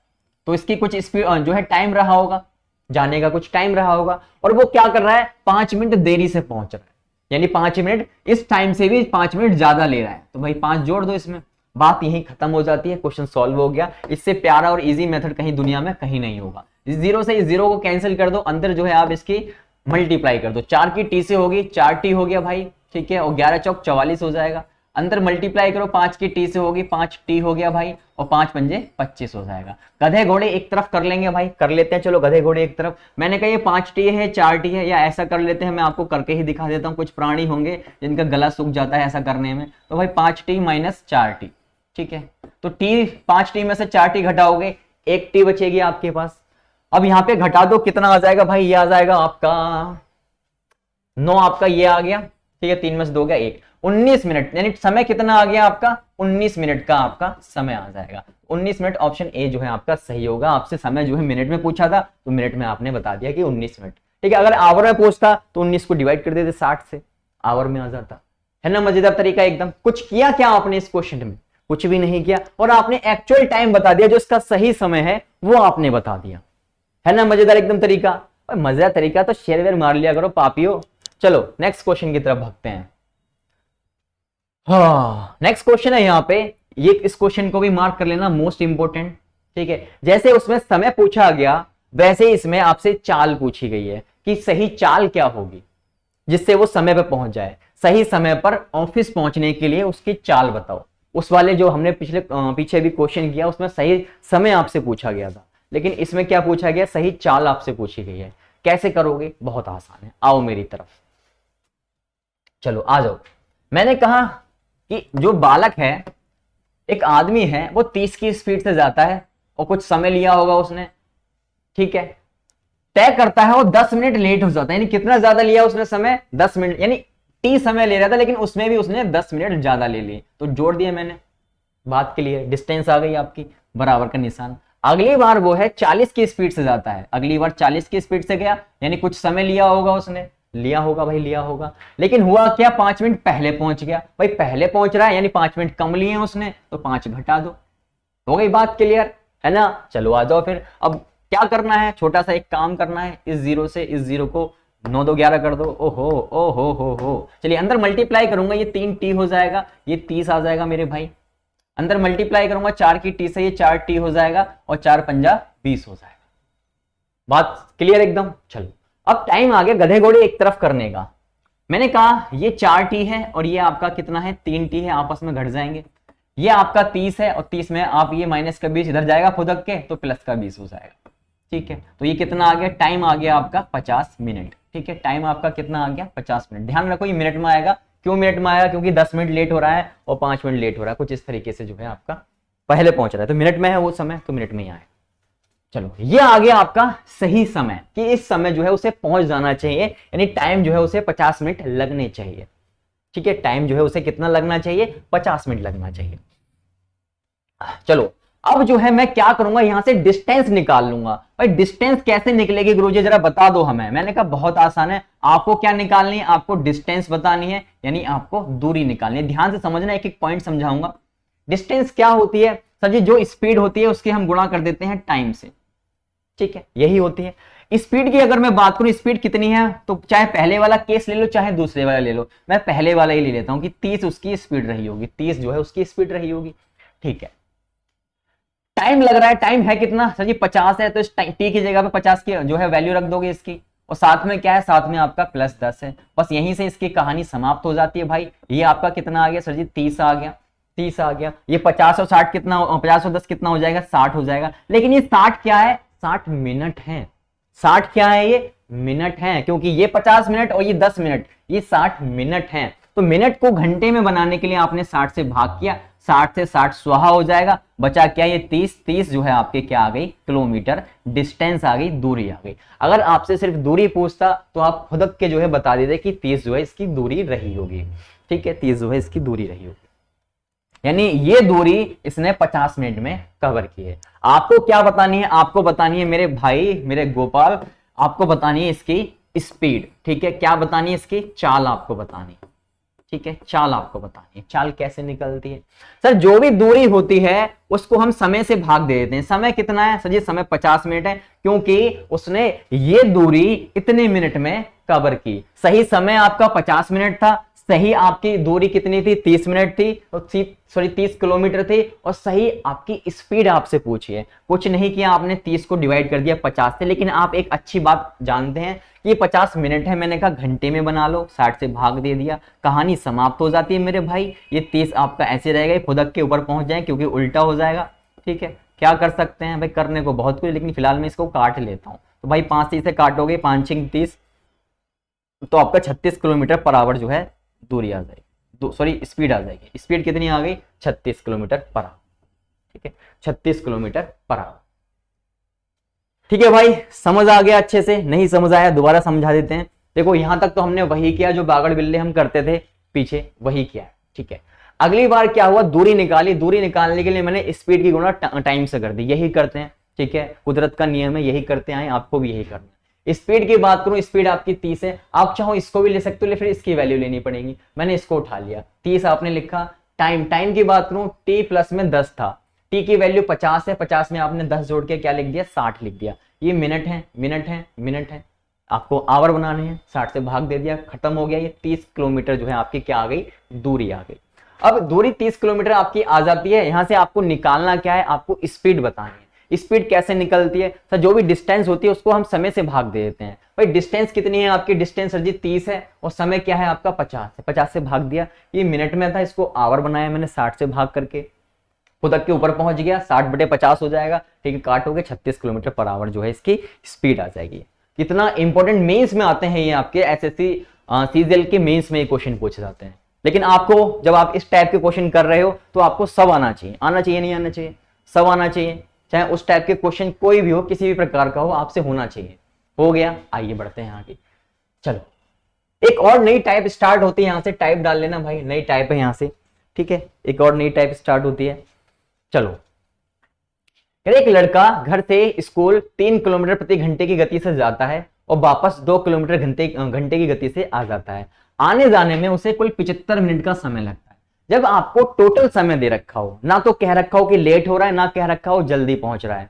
तो इसकी कुछ स्पीड जो है टाइम रहा होगा, जाने का कुछ टाइम रहा होगा, और वो क्या कर रहा है, 5 मिनट देरी से पहुंच रहा है, यानी 5 मिनट इस टाइम से भी 5 मिनट ज्यादा ले रहा है। तो भाई 5 जोड़ दो इसमें, बात यही खत्म हो जाती है, क्वेश्चन सॉल्व हो गया। इससे प्यारा और इजी मेथड कहीं दुनिया में कहीं नहीं होगा। इस जीरो से इस जीरो को कैंसिल कर दो, अंदर जो है आप इसकी मल्टीप्लाई कर दो, 4 की टी से होगी, 4t हो गया भाई, ठीक है, और 11 चौक 44 हो जाएगा। अंदर मल्टीप्लाई करो, 5 की टी से होगी, 5t हो गया भाई, और 5 पंजे 25 हो जाएगा। गधे घोड़े एक तरफ कर लेंगे भाई, कर लेते हैं, चलो गधे घोड़े एक तरफ। मैंने कहा ये 5t है 4t है, या ऐसा कर लेते हैं, मैं आपको करके ही दिखा देता हूँ। कुछ प्राणी होंगे जिनका गला सूख जाता है ऐसा करने में, तो भाई 5t माइनस 4t, ठीक है। तो t 5t में से 4t घटाओगे, 1t बचेगी आपके पास। अब यहाँ पे घटा दो, कितना आ जाएगा भाई, ये आ जाएगा आपका 9, आपका ये आ गया, ठीक है, 3 में से 2 गया 1, 19 मिनट, यानी समय कितना आ गया आपका, 19 मिनट का आपका समय आ जाएगा। 19 मिनट, ऑप्शन ए जो है आपका सही होगा। आपसे समय जो है मिनट में पूछा था, तो मिनट में आपने बता दिया कि 19 मिनट, ठीक है। अगर आवर में पूछता तो 19 को डिवाइड कर देते 60 से, आवर में आ जाता, है ना। मजेदार तरीका एकदम। कुछ किया क्या आपने इस क्वेश्चन में, कुछ भी नहीं किया, और आपने एक्चुअल टाइम बता दिया, जो इसका सही समय है वो आपने बता दिया, है ना। मजेदार एकदम तरीका। मजेदार तरीका तो शेयर वेयर मार लिया करो पापियो। चलो नेक्स्ट क्वेश्चन की तरफ भागते हैं। हाँ नेक्स्ट क्वेश्चन है यहाँ पे, ये इस क्वेश्चन को भी मार्क कर लेना, मोस्ट इंपोर्टेंट, ठीक है। जैसे उसमें समय पूछा गया, वैसे इसमें आपसे चाल पूछी गई है कि सही चाल क्या होगी जिससे वो समय पर पहुंच जाए। सही समय पर ऑफिस पहुंचने के लिए उसकी चाल बताओ। उस वाले जो हमने पीछे भी क्वेश्चन किया, उसमें सही समय आपसे पूछा गया था, लेकिन इसमें क्या पूछा गया, सही चाल आपसे पूछी गई है। कैसे करोगे, बहुत आसान है, आओ मेरी तरफ, चलो आ जाओ। मैंने कहा कि जो बालक है, एक आदमी है, वो 30 की स्पीड से जाता है और कुछ समय लिया होगा उसने, ठीक है, तय करता है वो 10 मिनट लेट हो जाता है। यानी कितना ज्यादा लिया उसने समय, 10 मिनट, यानी टी समय ले रहा था लेकिन उसमें भी उसने 10 मिनट ज्यादा ले लिए, तो जोड़ दिया मैंने, बात के लिए डिस्टेंस आ गई आपकी, बराबर का निशान। अगली बार वो है 40 की स्पीड से जाता है, अगली बार 40 की स्पीड से गया, यानी कुछ समय लिया होगा उसने, लिया होगा भाई, लिया होगा, लेकिन हुआ क्या, 5 मिनट पहले पहुंच गया। भाई पहले पहुंच रहा है यानी 5 मिनट कम लिए उसने, तो 5 घटा दो, हो गई बात क्लियर है ना। चलो आ जाओ फिर, अब क्या करना है, छोटा सा एक काम करना है, इस जीरो से इस जीरो को 9 2 11 कर दो। ओहो ओहो हो, चलिए अंदर मल्टीप्लाई करूंगा, ये 3 टी हो जाएगा, ये 30 आ जाएगा मेरे भाई। अंदर मल्टीप्लाई करूंगा 4 की टी से, ये 4 टी हो जाएगा, और 4 पंजा 20 हो जाएगा। बात क्लियर एकदम। चलो अब टाइम आ गया गधे घोड़े एक तरफ करने का। मैंने कहा ये 4 टी है और ये आपका कितना है, 3 टी है, आपस में घट जाएंगे। ये आपका 30 है और 30 में आप ये माइनस का 20 इधर जाएगा फुदक के, तो प्लस का 20 हो जाएगा, ठीक है। तो ये कितना आ गया, टाइम आ गया आपका 50 मिनट, ठीक है। टाइम आपका कितना आ गया, 50 मिनट। ध्यान रखो ये मिनट में आएगा, क्यों मिनट में आएगा, क्योंकि 10 मिनट लेट हो रहा है और 5 मिनट लेट हो रहा है, कुछ इस तरीके से जो है आपका पहले पहुंच रहा है, तो मिनट में है वो समय, तो मिनट में ही आएगा। चलो ये आ गया आपका सही समय, कि इस समय जो है उसे पहुंच जाना चाहिए, यानी टाइम जो है उसे 50 मिनट लगने चाहिए, ठीक है। टाइम जो है उसे कितना लगना चाहिए, 50 मिनट लगना चाहिए। चलो अब जो है मैं क्या करूंगा, यहां से डिस्टेंस निकाल लूंगा। भाई डिस्टेंस कैसे निकलेगी गुरुजी, जरा बता दो हमें। मैंने कहा बहुत आसान है, आपको क्या निकालनी है, आपको डिस्टेंस बतानी है, यानी आपको दूरी निकालनी है। ध्यान से समझना, एक एक पॉइंट समझाऊंगा। डिस्टेंस क्या होती है सर जी, जो स्पीड होती है उसकी हम गुणा कर देते हैं टाइम से, ठीक है, यही होती है। स्पीड की अगर मैं बात करूं, स्पीड कितनी है, तो चाहे पहले वाला केस ले लो चाहे दूसरे वाला ले लो, मैं पहले वाला ही ले लेता हूं कि 30 उसकी स्पीड रही होगी, 30 जो है उसकी स्पीड रही होगी, ठीक है। टाइम लग रहा है, टाइम है कितना सर जी, 50 है, तो इस टी की जगह पे 50 की जो है वैल्यू रख दोगे इसकी, और साथ में क्या है, साथ में आपका +10 है। बस यहीं से इसकी कहानी समाप्त हो जाती है भाई। ये आपका कितना आ गया सर जी, 30 आ गया, 30 आ गया। ये 50 और 60 कितना, 50 और 10 कितना हो जाएगा, 60 हो जाएगा। लेकिन ये 60 क्या है, 60 मिनट है। 60 क्या है, ये मिनट है, क्योंकि ये 50 मिनट और ये 10 मिनट, ये 60 मिनट है। तो मिनट को घंटे में बनाने के लिए आपने 60 से भाग किया, 60 से 60 स्वाहा हो जाएगा, बचा क्या, ये 30, 30 जो है आपके क्या आ गई, किलोमीटर, डिस्टेंस आ गई, दूरी आ गई। अगर आपसे सिर्फ दूरी पूछता तो आप खुद के जो है बता देते कि 30 जो है इसकी दूरी रही होगी, ठीक है, 30 जो है इसकी दूरी रही होगी। यानी ये दूरी इसने 50 मिनट में कवर की है। आपको क्या बतानी है, आपको बतानी है मेरे भाई, मेरे गोपाल, आपको बतानी है इसकी स्पीड, ठीक है। क्या बतानी है, इसकी चाल आपको बतानी है, ठीक है, चाल आपको बतानी है। चाल कैसे निकलती है सर, जो भी दूरी होती है उसको हम समय से भाग दे देते हैं। समय कितना है सर जी, समय 50 मिनट है, क्योंकि उसने ये दूरी इतने मिनट में कवर की। सही समय आपका 50 मिनट था, सही आपकी दूरी कितनी थी, 30 मिनट थी, और सॉरी 30 किलोमीटर थी, और सही आपकी स्पीड आपसे पूछी है। कुछ नहीं किया आपने, 30 को डिवाइड कर दिया 50 से, लेकिन आप एक अच्छी बात जानते हैं कि ये 50 मिनट है, मैंने कहा घंटे में बना लो, 60 से भाग दे दिया, कहानी समाप्त हो जाती है मेरे भाई। ये 30 आपका ऐसे रहेगा, खुदक के ऊपर पहुंच जाए, क्योंकि उल्टा हो जाएगा, ठीक है। क्या कर सकते हैं भाई, करने को बहुत कुछ, लेकिन फिलहाल मैं इसको काट लेता हूं। तो भाई 5 से इसे काटोगे, 5 6 30, तो आपका 36 किलोमीटर पर आवर जो है दूरी आ जाएगी, सॉरी स्पीड आ जाएगी। स्पीड कितनी आ गई, 36 किलोमीटर पर आवर, ठीक है, 36 किलोमीटर पर आवर, ठीक है भाई। समझ आ गया अच्छे से, नहीं समझ आया दोबारा समझा देते हैं। देखो यहां तक तो हमने वही किया जो बागड़ बिल्ले हम करते थे पीछे, वही किया, ठीक है। अगली बार क्या हुआ, दूरी निकाली, दूरी निकालने के लिए मैंने स्पीड की गुणा टाइम से कर दी, यही करते हैं, ठीक है, कुदरत का नियम है, यही करते आए, आपको भी यही करना है। स्पीड की बात करूं, स्पीड आपकी 30 है, आप चाहो इसको भी ले सकते हो, फिर इसकी वैल्यू लेनी पड़ेगी, मैंने इसको उठा लिया, 30 आपने लिखा। टाइम की बात करूं, टी प्लस में 10 था, टी की वैल्यू 50 है, 50 में आपने 10 जोड़ के क्या लिख दिया, 60 लिख दिया। ये मिनट है, मिनट है, मिनट है, आपको आवर बनाने हैं, 60 से भाग दे दिया, खत्म हो गया। ये 30 किलोमीटर जो है आपकी क्या आ गई, दूरी आ गई। अब दूरी 30 किलोमीटर आपकी आ जाती है, यहां से आपको निकालना क्या है, आपको स्पीड बतानी है। स्पीड कैसे निकलती है सर, जो भी डिस्टेंस होती है उसको हम समय से भाग दे देते हैं। भाई डिस्टेंस कितनी है आपकी, डिस्टेंस सर जी 30 है, और समय क्या है आपका 50 है, 50 से भाग दिया, ये मिनट में था, इसको आवर बनाया मैंने 60 से भाग करके, खुदक के ऊपर पहुंच गया, 60/50 हो जाएगा, ठीक है, काटोगे 36 किलोमीटर पर आवर जो है इसकी स्पीड आ जाएगी। कितना इंपॉर्टेंट मेंस में आते हैं ये, आपके एसएससी सीजीएल के मेंस में ये क्वेश्चन पूछे जाते हैं। लेकिन आपको जब आप इस टाइप के क्वेश्चन कर रहे हो तो आपको सब आना चाहिए, आना चाहिए नहीं आना चाहिए, सब आना चाहिए, चाहे उस टाइप के क्वेश्चन कोई भी हो, किसी भी प्रकार का हो, आपसे होना चाहिए। हो गया, आइए बढ़ते हैं आगे। चलो एक और नई टाइप स्टार्ट होती है, यहां से टाइप डाल लेना भाई, नई टाइप है यहां से, ठीक है, एक और नई टाइप स्टार्ट होती है। चलो, एक लड़का घर से स्कूल 3 किलोमीटर प्रति घंटे की गति से जाता है और वापस 2 किलोमीटर घंटे की गति से आ जाता है। आने जाने में उसे कुल 75 मिनट का समय लगता है। जब आपको टोटल समय दे रखा हो, ना तो कह रखा हो कि लेट हो रहा है, ना कह रखा हो जल्दी पहुंच रहा है,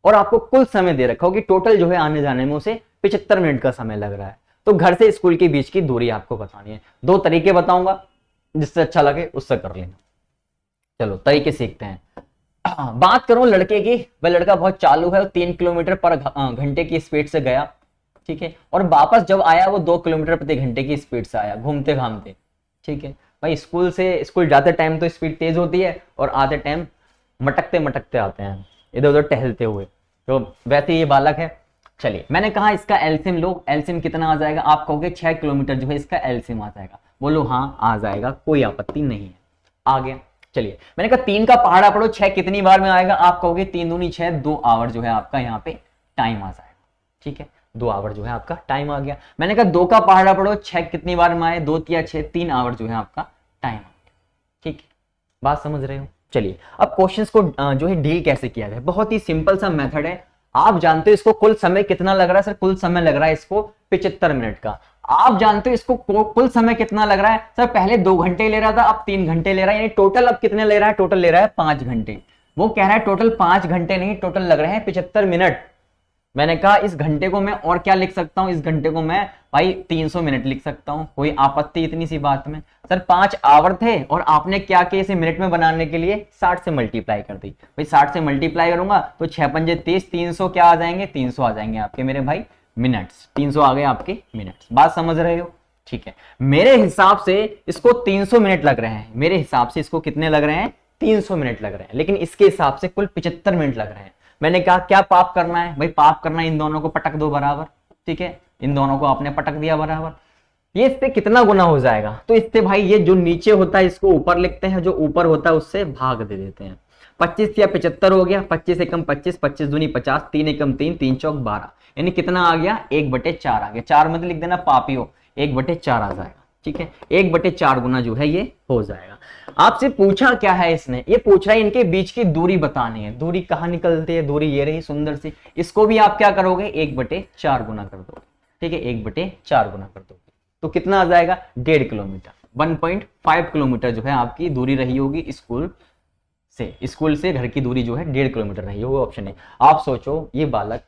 और आपको कुल समय दे रखा हो कि टोटल जो है आने जाने में उसे 75 मिनट का समय लग रहा है, तो घर से स्कूल के बीच की दूरी आपको बतानी है। 2 तरीके बताऊंगा, जिससे अच्छा लगे उससे कर लेना। चलो तरीके सीखते हैं। बात करूं लड़के की, वह लड़का बहुत चालू है, 3 किलोमीटर पर घंटे की स्पीड से गया, ठीक है, और वापस जब आया वो 2 किलोमीटर प्रति घंटे की स्पीड से आया, घूमते घामते, ठीक है भाई। स्कूल जाते टाइम तो स्पीड तेज होती है और आते टाइम मटकते मटकते आते हैं, इधर उधर टहलते हुए, तो वैसे ये बालक है। चलिए, मैंने कहा इसका एलसीएम लो, एलसीएम कितना आ जाएगा, आप कहोगे 6 किलोमीटर जो है इसका एलसीएम आ जाएगा, बोलो हाँ आ जाएगा, कोई आपत्ति नहीं है, आ गया। चलिए, मैंने कहा 3 का पहाड़ा पढ़ो, 6 कितनी बार में आएगा, आप कहोगे 3 दूनी 6, 2 आवर जो है आपका यहाँ पे टाइम आ जाएगा, ठीक है, 2 आवर जो है आपका टाइम आ गया। मैंने कहा 2 का पहाड़ा पढ़ो, 6 कितनी बार में आए, 2 या 6, 3 आवर जो है आपका टाइम आ गया, ठीक है, बात समझ रहे हो। चलिए, अब क्वेश्चंस को जो है डील कैसे किया जाए, बहुत ही सिंपल सा मेथड है। आप जानते हो इसको कुल समय कितना लग रहा है, सर कुल समय लग रहा है इसको 75 मिनट का। आप जानते हो इसको कुल समय कितना लग रहा है, सर पहले 2 घंटे ले रहा था, अब 3 घंटे ले रहा है, यानी टोटल अब कितने ले रहा है, टोटल ले रहा है 5 घंटे। वो कह रहा है टोटल 5 घंटे नहीं, टोटल लग रहे हैं 75 मिनट। मैंने कहा इस घंटे को मैं और क्या लिख सकता हूं, इस घंटे को मैं भाई 300 मिनट लिख सकता हूं, कोई आपत्ति इतनी सी बात में। सर 5 आवर थे और आपने क्या किया, इसे मिनट में बनाने के लिए 60 से मल्टीप्लाई कर दी, भाई 60 से मल्टीप्लाई करूंगा तो 6 पंजे 30, 300 क्या आ जाएंगे, 300 आ जाएंगे आपके मेरे भाई मिनट्स, 300 आ गए आपके मिनट्स, बात समझ रहे हो, ठीक है। मेरे हिसाब से इसको 300 मिनट लग रहे हैं, मेरे हिसाब से इसको कितने लग रहे हैं, 300 मिनट लग रहे हैं, लेकिन इसके हिसाब से कुल 75 मिनट लग रहे हैं। मैंने कहा क्या पाप करना है भाई, पाप करना है, इन दोनों को पटक दो बराबर, ठीक है, इन दोनों को आपने पटक दिया बराबर। ये इससे कितना गुना हो जाएगा, तो इससे भाई ये जो नीचे होता है इसको ऊपर लिखते हैं, जो ऊपर होता है उससे भाग दे देते हैं। 25 या 75 हो गया, 25 एकम 25, 25 दूनी 50, 3 एकम 3, 3 चौक 12, यानी कितना आ गया, 1/4 आ गया। 4 मत लिख देना पापियो, 1/4 आ जाएगा, ठीक है, 1/4 गुना जो है ये हो जाएगा। आपसे पूछा क्या है इसने, ये पूछ रहा है इनके बीच की दूरी बतानी है। दूरी कहाँ निकलती है, दूरी ये रही सुंदर सी, इसको भी आप क्या करोगे, 1/4 गुना कर दोगे, ठीक है, 1/4 गुना कर दोगे तो कितना आ जाएगा, 1.5 किलोमीटर, 1.5 किलोमीटर जो है आपकी दूरी रही होगी स्कूल से घर की दूरी जो है 1.5 किलोमीटर रही होगी, ऑप्शन है। आप सोचो ये बालक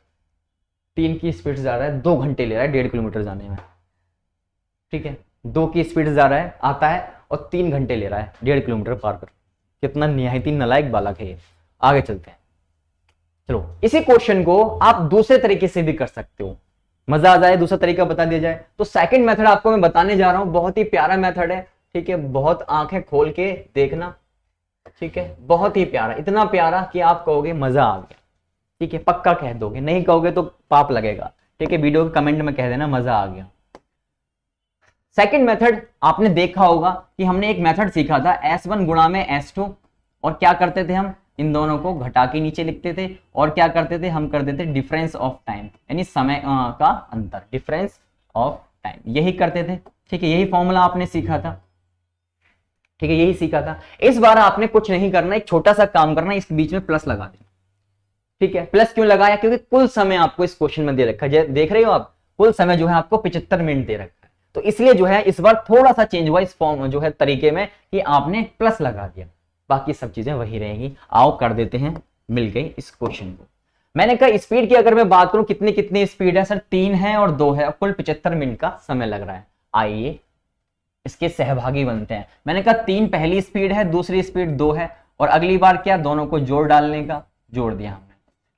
3 की स्पीड से जा रहा है, 2 घंटे ले रहा है 1.5 किलोमीटर जाने में, ठीक है, 2 की स्पीड से जा रहा है आता है और 3 घंटे ले रहा है 1.5 किलोमीटर पार कर, कितना निहायती नालायक बालक है ये। आगे चलते हैं। चलो, इसी क्वेश्चन को आप दूसरे तरीके से भी कर सकते हो, मजा आ जाए दूसरा तरीका बता दिया जाए तो सेकंड मेथड आपको मैं बताने जा रहा हूं, बहुत ही प्यारा मेथड है, ठीक है, बहुत आंखें खोल के देखना, ठीक है, बहुत ही प्यारा, इतना प्यारा कि आप कहोगे मजा आ गया, ठीक है, पक्का कह दोगे, नहीं कहोगे तो पाप लगेगा, ठीक है, वीडियो के कमेंट में कह देना मजा आ गया। सेकंड मेथड आपने देखा होगा कि हमने एक मेथड सीखा था S1 गुणा में S2, और क्या करते थे हम, इन दोनों को घटा के नीचे लिखते थे, और क्या करते थे हम, कर देते डिफरेंस ऑफ टाइम, यानी समय का अंतर, डिफरेंस ऑफ टाइम, यही करते थे, ठीक है, यही फॉर्मूला आपने सीखा था, ठीक है, यही सीखा था। इस बार आपने कुछ नहीं करना, एक छोटा सा काम करना, इस बीच में प्लस लगा देना, ठीक है। प्लस क्यों लगाया, क्योंकि कुल समय आपको इस क्वेश्चन में दे रखा है, देख रहे हो आप, कुल समय जो है आपको 75 मिनट दे रखा है, तो इसलिए जो है इस बार थोड़ा सा चेंज हुआ इस फॉर्म जो है तरीके में कि आपने प्लस लगा दिया, बाकी सब चीजें वही रहेंगी। आओ कर देते हैं, मिल गई इस क्वेश्चन को। मैंने कहा स्पीड की अगर मैं बात करूं, कितनी कितनी स्पीड है, सर 3 है और 2 है, कुल 75 मिनट का समय लग रहा है। आइए इसके सहभागी बनते हैं। मैंने कहा 3 पहली स्पीड है, दूसरी स्पीड 2 है, और अगली बार क्या, दोनों को जोड़ डालने का, जोड़ दिया हमने।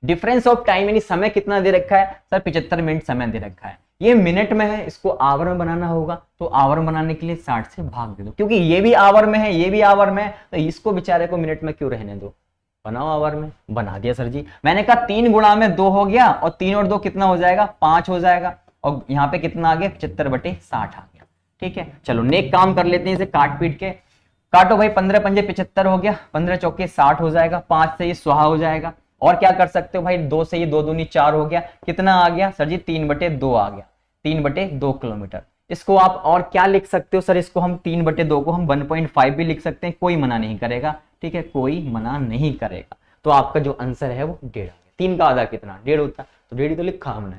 डिफरेंस ऑफ टाइम यानी समय कितना दे रखा है, सर 75 मिनट समय दे रखा है, ये मिनट में है, इसको आवर में बनाना होगा, तो आवर बनाने के लिए 60 से भाग दे दो, क्योंकि ये भी आवर में है, ये भी आवर में है, तो इसको बेचारे को मिनट में क्यों रहने दो, बनाओ आवर में। बना दिया सर जी। मैंने कहा 3 गुणा में 2 हो गया, और 3 और 2 कितना हो जाएगा, 5 हो जाएगा, और यहाँ पे कितना आ गया, 75/60 आ गया। ठीक है, चलो नेक काम कर लेते हैं इसे काट पीट के। काटो भाई, 15 पंजे 75 हो गया, 15 चौके 60 हो जाएगा, 5 से ये सुहा हो जाएगा। और क्या कर सकते हो भाई, 2 से ये 2 दूनी 4 हो गया, कितना आ गया सर जी, 3/2 आ गया, 3/2 किलोमीटर। इसको आप और क्या लिख सकते हो सर, इसको हम 3/2 को हम 1.5 भी लिख सकते हैं, कोई मना नहीं करेगा। ठीक है, कोई मना नहीं करेगा। तो आपका जो आंसर है वो 1.5 आ गया। 3 का आधा कितना, 1.5 होता, तो 1.5 तो लिखा हमने।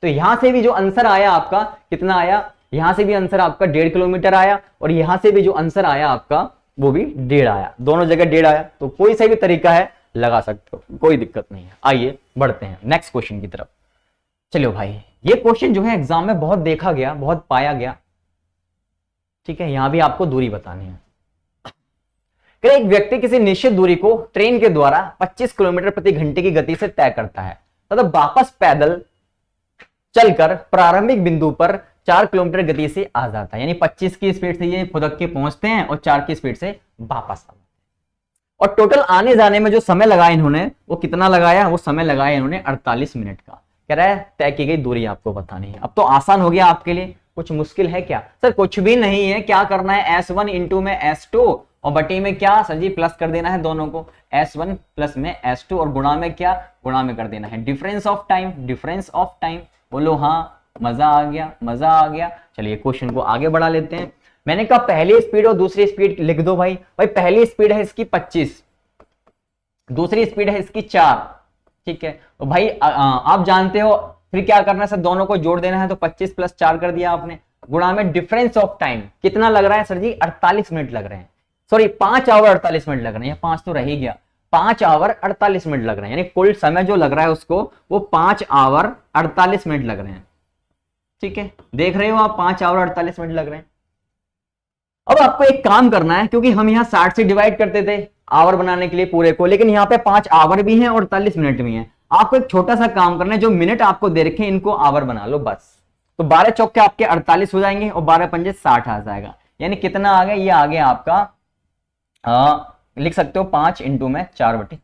तो यहां से भी जो आंसर आया आपका कितना आया, यहां से भी आंसर आपका 1.5 किलोमीटर आया, और यहां से भी जो आंसर आया आपका वो भी 1.5 आया, दोनों जगह 1.5 आया। तो कोई सा भी तरीका है लगा सकते हो, कोई दिक्कत नहीं है। आइए बढ़ते हैं नेक्स्ट क्वेश्चन की तरफ। चलो भाई, ये क्वेश्चन जो है एग्जाम में बहुत देखा गया, बहुत पाया गया। ठीक है, यहां भी आपको दूरी बतानी है। एक व्यक्ति किसी निश्चित दूरी को ट्रेन के द्वारा 25 किलोमीटर प्रति घंटे की गति से तय करता है तथा वापस पैदल चलकर प्रारंभिक बिंदु पर 4 किलोमीटर गति से आ जाता है। यानी 25 की स्पीड से ये फुदक के पहुंचते हैं और 4 की स्पीड से वापस आते हैं। और टोटल आने जाने में जो समय लगाया इन्होंने, वो कितना लगाया, वो समय लगाया इन्होंने 48 मिनट का। कह रहा है तय की गई दूरी आपको बतानी है। अब तो आसान हो गया आपके लिए, कुछ मुश्किल है क्या सर, कुछ भी नहीं है। क्या करना है, S1 इंटू में S2 और बटी में क्या सर जी, प्लस कर देना है दोनों को, S1 प्लस में S2, और गुणा में क्या, गुणा में कर देना है difference of time, difference of time. बोलो हाँ, मजा आ गया, मजा आ गया। चलिए क्वेश्चन को आगे बढ़ा लेते हैं। मैंने कहा पहली स्पीड और दूसरी स्पीड लिख दो भाई। भाई पहली स्पीड है इसकी 25, दूसरी स्पीड है इसकी 4। ठीक है, तो भाई आप जानते हो फिर क्या करना है सर, दोनों को जोड़ देना है। तो 25 + 4 कर दिया आपने, गुणा में डिफरेंस ऑफ टाइम कितना लग रहा है सर जी, 48 मिनट लग रहे हैं। सॉरी 5 आवर 48 मिनट लग रहे हैं, 5 तो रह ही गया, 5 आवर 48 मिनट लग रहे हैं। यानी कुल समय जो लग रहा है उसको, वो 5 आवर 48 मिनट लग रहे हैं। ठीक है, देख रहे हो आप, 5 आवर 48 मिनट लग रहे हैं। अब आपको एक काम करना है, क्योंकि हम यहाँ 60 से डिवाइड करते थे आवर बनाने के लिए पूरे को, लेकिन यहाँ पे 5 आवर भी हैं और 48 मिनट भी हैं। आपको एक छोटा सा काम करना है, जो मिनट आपको दे रखे हैं इनको आवर बना लो बस। तो 12 चौके आपके 48 हो जाएंगे और 12 पंजे 60 आ जाएगा। यानी कितना आ गया, ये आ गया आपका लिख सकते हो 5 इंटू में 4/5।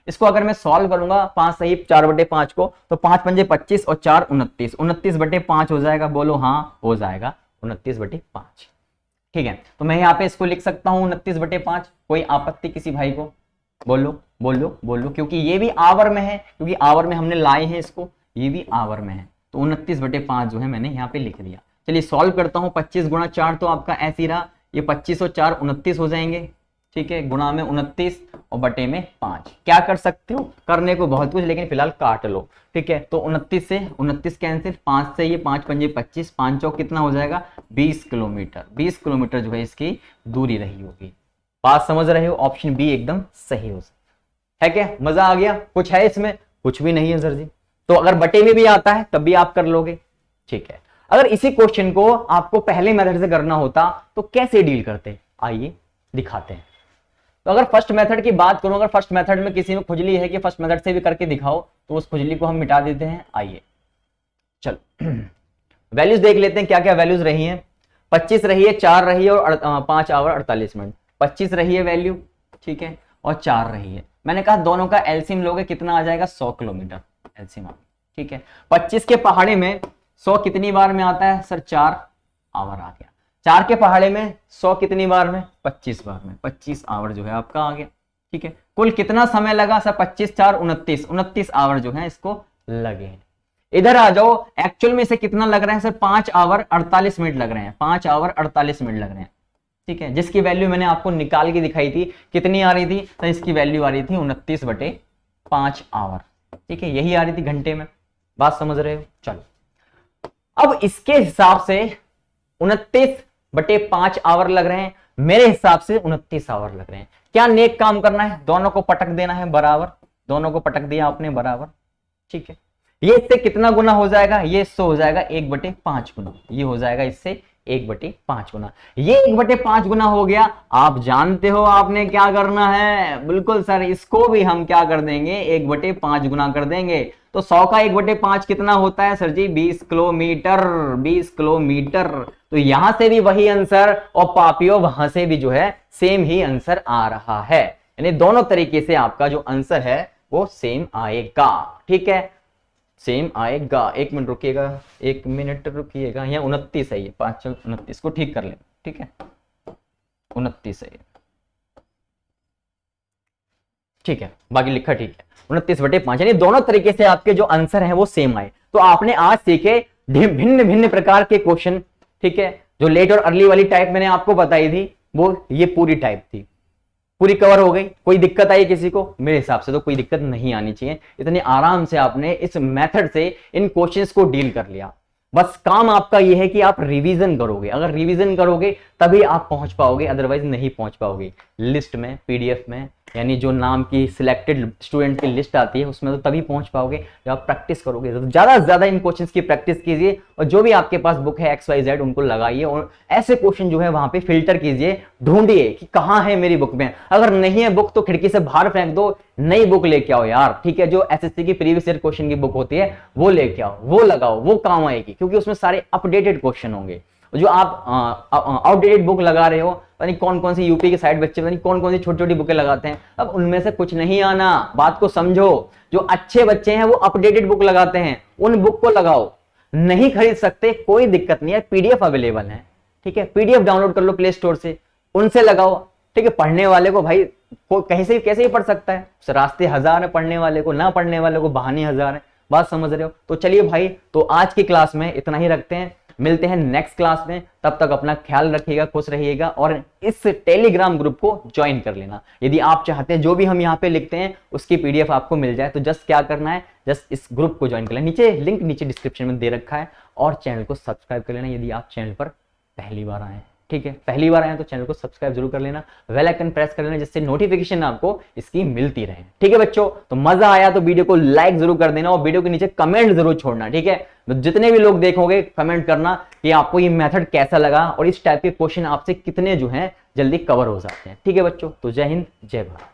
इसको अगर मैं सॉल्व करूंगा 5 सही 4/5 को, तो 5 पंजे 25 और 4 29, 29/5 हो जाएगा। बोलो हाँ, हो जाएगा 29/5। ठीक है, तो मैं यहाँ पे इसको लिख सकता हूँ 29/5। कोई आपत्ति किसी भाई को? बोलो बोलो बोलो, क्योंकि ये भी आवर में है, क्योंकि आवर में हमने लाए हैं इसको, ये भी आवर में है। तो 29/5 जो है मैंने यहाँ पे लिख दिया। चलिए सॉल्व करता हूँ। 25 × 4 तो आपका ऐसे ही रहा, ये 25 और 4 29 हो जाएंगे। ठीक है, गुणा में 29 और बटे में 5। क्या कर सकते हो, करने को बहुत कुछ, लेकिन फिलहाल काट लो। ठीक है, तो 29 से 29 कैंसिल, 5 से ये 5 पंजे 25, 5 चौक कितना हो जाएगा, 20 किलोमीटर। 20 किलोमीटर जो है इसकी दूरी रही होगी। बात समझ रहे हो, ऑप्शन बी एकदम सही हो सकता है। क्या मजा आ गया? कुछ है इसमें? कुछ भी नहीं है सर जी। तो अगर बटे में भी आता है तब भी आप कर लोगे। ठीक है, अगर इसी क्वेश्चन को आपको पहले मेथड से करना होता तो कैसे डील करते, आइए दिखाते हैं। तो अगर फर्स्ट मेथड की बात करूं, अगर फर्स्ट मेथड में किसी में खुजली है कि फर्स्ट मेथड से भी करके दिखाओ, तो उस खुजली को हम मिटा देते हैं। आइए चलो वैल्यूज देख लेते हैं क्या क्या वैल्यूज रही हैं। 25 रही है, 4 रही है और 5 आवर 48 मिनट। 25 रही है वैल्यू, ठीक है, और 4 रही है। मैंने कहा दोनों का एलसीएम लोगे कितना आ जाएगा, 100 किलोमीटर एलसीएम। ठीक है, 25 के पहाड़े में 100 कितनी बार में आता है सर, 4 आवर आ गया। 4 के पहाड़े में 100 कितनी बार में, 25 बार में, 25 आवर जो है आपका आ गया। ठीक है, कुल कितना समय लगा सर, 25 4 29, 29 आवर जो है इसको लगे हैं। इधर आ जाओ, एक्चुअल में इसे कितना लग रहा है सर, 5 आवर 48 मिनट लग रहे हैं, 5 आवर 48 मिनट लग रहे हैं। ठीक है, जिसकी वैल्यू मैंने आपको निकाल के दिखाई थी, कितनी आ रही थी, तो इसकी वैल्यू आ रही थी 29/5 आवर। ठीक है, यही आ रही थी घंटे में। बात समझ रहे हो? चलो अब इसके हिसाब से 29/5 आवर लग रहे हैं, मेरे हिसाब से 29 आवर लग रहे हैं। क्या नेक काम करना है, दोनों को पटक देना है बराबर। दोनों को पटक दिया आपने बराबर। ठीक है, ये इससे कितना गुना हो जाएगा, ये इससे हो जाएगा 1/5 गुना, ये हो जाएगा इससे 1/5 गुना। ये 1/5 गुना हो गया। आप जानते हो आपने क्या करना है, बिल्कुल सर, इसको भी हम क्या कर देंगे, 1/5 गुना कर देंगे। तो 100 का 1/5 कितना होता है सर जी, 20 किलोमीटर। 20 किलोमीटर। तो यहां से भी वही आंसर, और पापियो वहां से भी जो है सेम ही आंसर आ रहा है। यानी दोनों तरीके से आपका जो आंसर है वो सेम आएगा। ठीक है, सेम आएगा। 1 मिनट रुकिएगा, 1 मिनट रुकिएगा। यहाँ 29 है, ये 5-29 को ठीक कर लें। ठीक है, 29 है, ठीक है, बाकी लिखा ठीक है। 29/5 यानी दोनों तरीके से आपके जो आंसर है वो सेम आए। तो आपने आज सीखे भिन्न भिन्न प्रकार के क्वेश्चन। ठीक है, जो लेट और अर्ली वाली टाइप मैंने आपको बताई थी वो ये पूरी टाइप थी, पूरी कवर हो गई। कोई दिक्कत आई किसी को? मेरे हिसाब से तो कोई दिक्कत नहीं आनी चाहिए। इतने आराम से आपने इस मेथड से इन क्वेश्चंस को डील कर लिया। बस काम आपका यह है कि आप रिवीजन करोगे। अगर रिवीजन करोगे तभी आप पहुंच पाओगे, अदरवाइज नहीं पहुंच पाओगे। लिस्ट में, पीडीएफ में, यानी जो नाम की सिलेक्टेड स्टूडेंट की लिस्ट आती है उसमें तो तभी पहुंच पाओगे जब आप प्रैक्टिस करोगे। तो ज्यादा से ज्यादा इन क्वेश्चंस की प्रैक्टिस कीजिए और जो भी आपके पास बुक है XYZ उनको लगाइए और ऐसे क्वेश्चन जो है वहां पे फिल्टर कीजिए, ढूंढिए कि कहां है मेरी बुक में। अगर नहीं है बुक तो खिड़की से बाहर फेंक दो, नई बुक लेके आओ यार। ठीक है, जो SSC की प्रीवियस ईयर क्वेश्चन की बुक होती है वो लेके आओ, वो लगाओ, वो काम आएगी क्योंकि उसमें सारे अपडेटेड क्वेश्चन होंगे। जो आप आउटडेटेड बुक लगा रहे हो, पता नहीं कौन कौन सी यूपी के साइड बच्चे पता नहीं कौन कौन सी छोटी छोटी बुकें लगाते हैं, अब उनमें से कुछ नहीं आना। बात को समझो, जो अच्छे बच्चे हैं वो अपडेटेड बुक लगाते हैं, उन बुक को लगाओ। नहीं खरीद सकते कोई दिक्कत नहीं है, पीडीएफ अवेलेबल है। ठीक है, पीडीएफ डाउनलोड कर लो प्ले स्टोर से, उनसे लगाओ। ठीक है, पढ़ने वाले को भाई कहीं से कैसे ही पढ़ सकता है, रास्ते हजार है पढ़ने वाले को, ना पढ़ने वाले को बहाने हजार है। बात समझ रहे हो? तो चलिए भाई, तो आज की क्लास में इतना ही रखते हैं, मिलते हैं नेक्स्ट क्लास में। तब तक अपना ख्याल रखिएगा, खुश रहिएगा और इस टेलीग्राम ग्रुप को ज्वाइन कर लेना। यदि आप चाहते हैं जो भी हम यहाँ पे लिखते हैं उसकी पीडीएफ आपको मिल जाए तो जस्ट क्या करना है, जस्ट इस ग्रुप को ज्वाइन कर लेना। नीचे लिंक नीचे डिस्क्रिप्शन में दे रखा है और चैनल को सब्सक्राइब कर लेना यदि आप चैनल पर पहली बार आए। ठीक है, पहली बार आए तो चैनल को सब्सक्राइब जरूर कर लेना, बेल आइकन प्रेस कर लेना जिससे नोटिफिकेशन आपको इसकी मिलती रहे। ठीक है बच्चों, तो मजा आया तो वीडियो को लाइक जरूर कर देना और वीडियो के नीचे कमेंट जरूर छोड़ना। ठीक है, तो जितने भी लोग देखोगे कमेंट करना कि आपको ये मेथड कैसा लगा और इस टाइप के क्वेश्चन आपसे कितने जो हैं जल्दी कवर हो जाते हैं। ठीक है बच्चों, तो जय हिंद, जय भारत।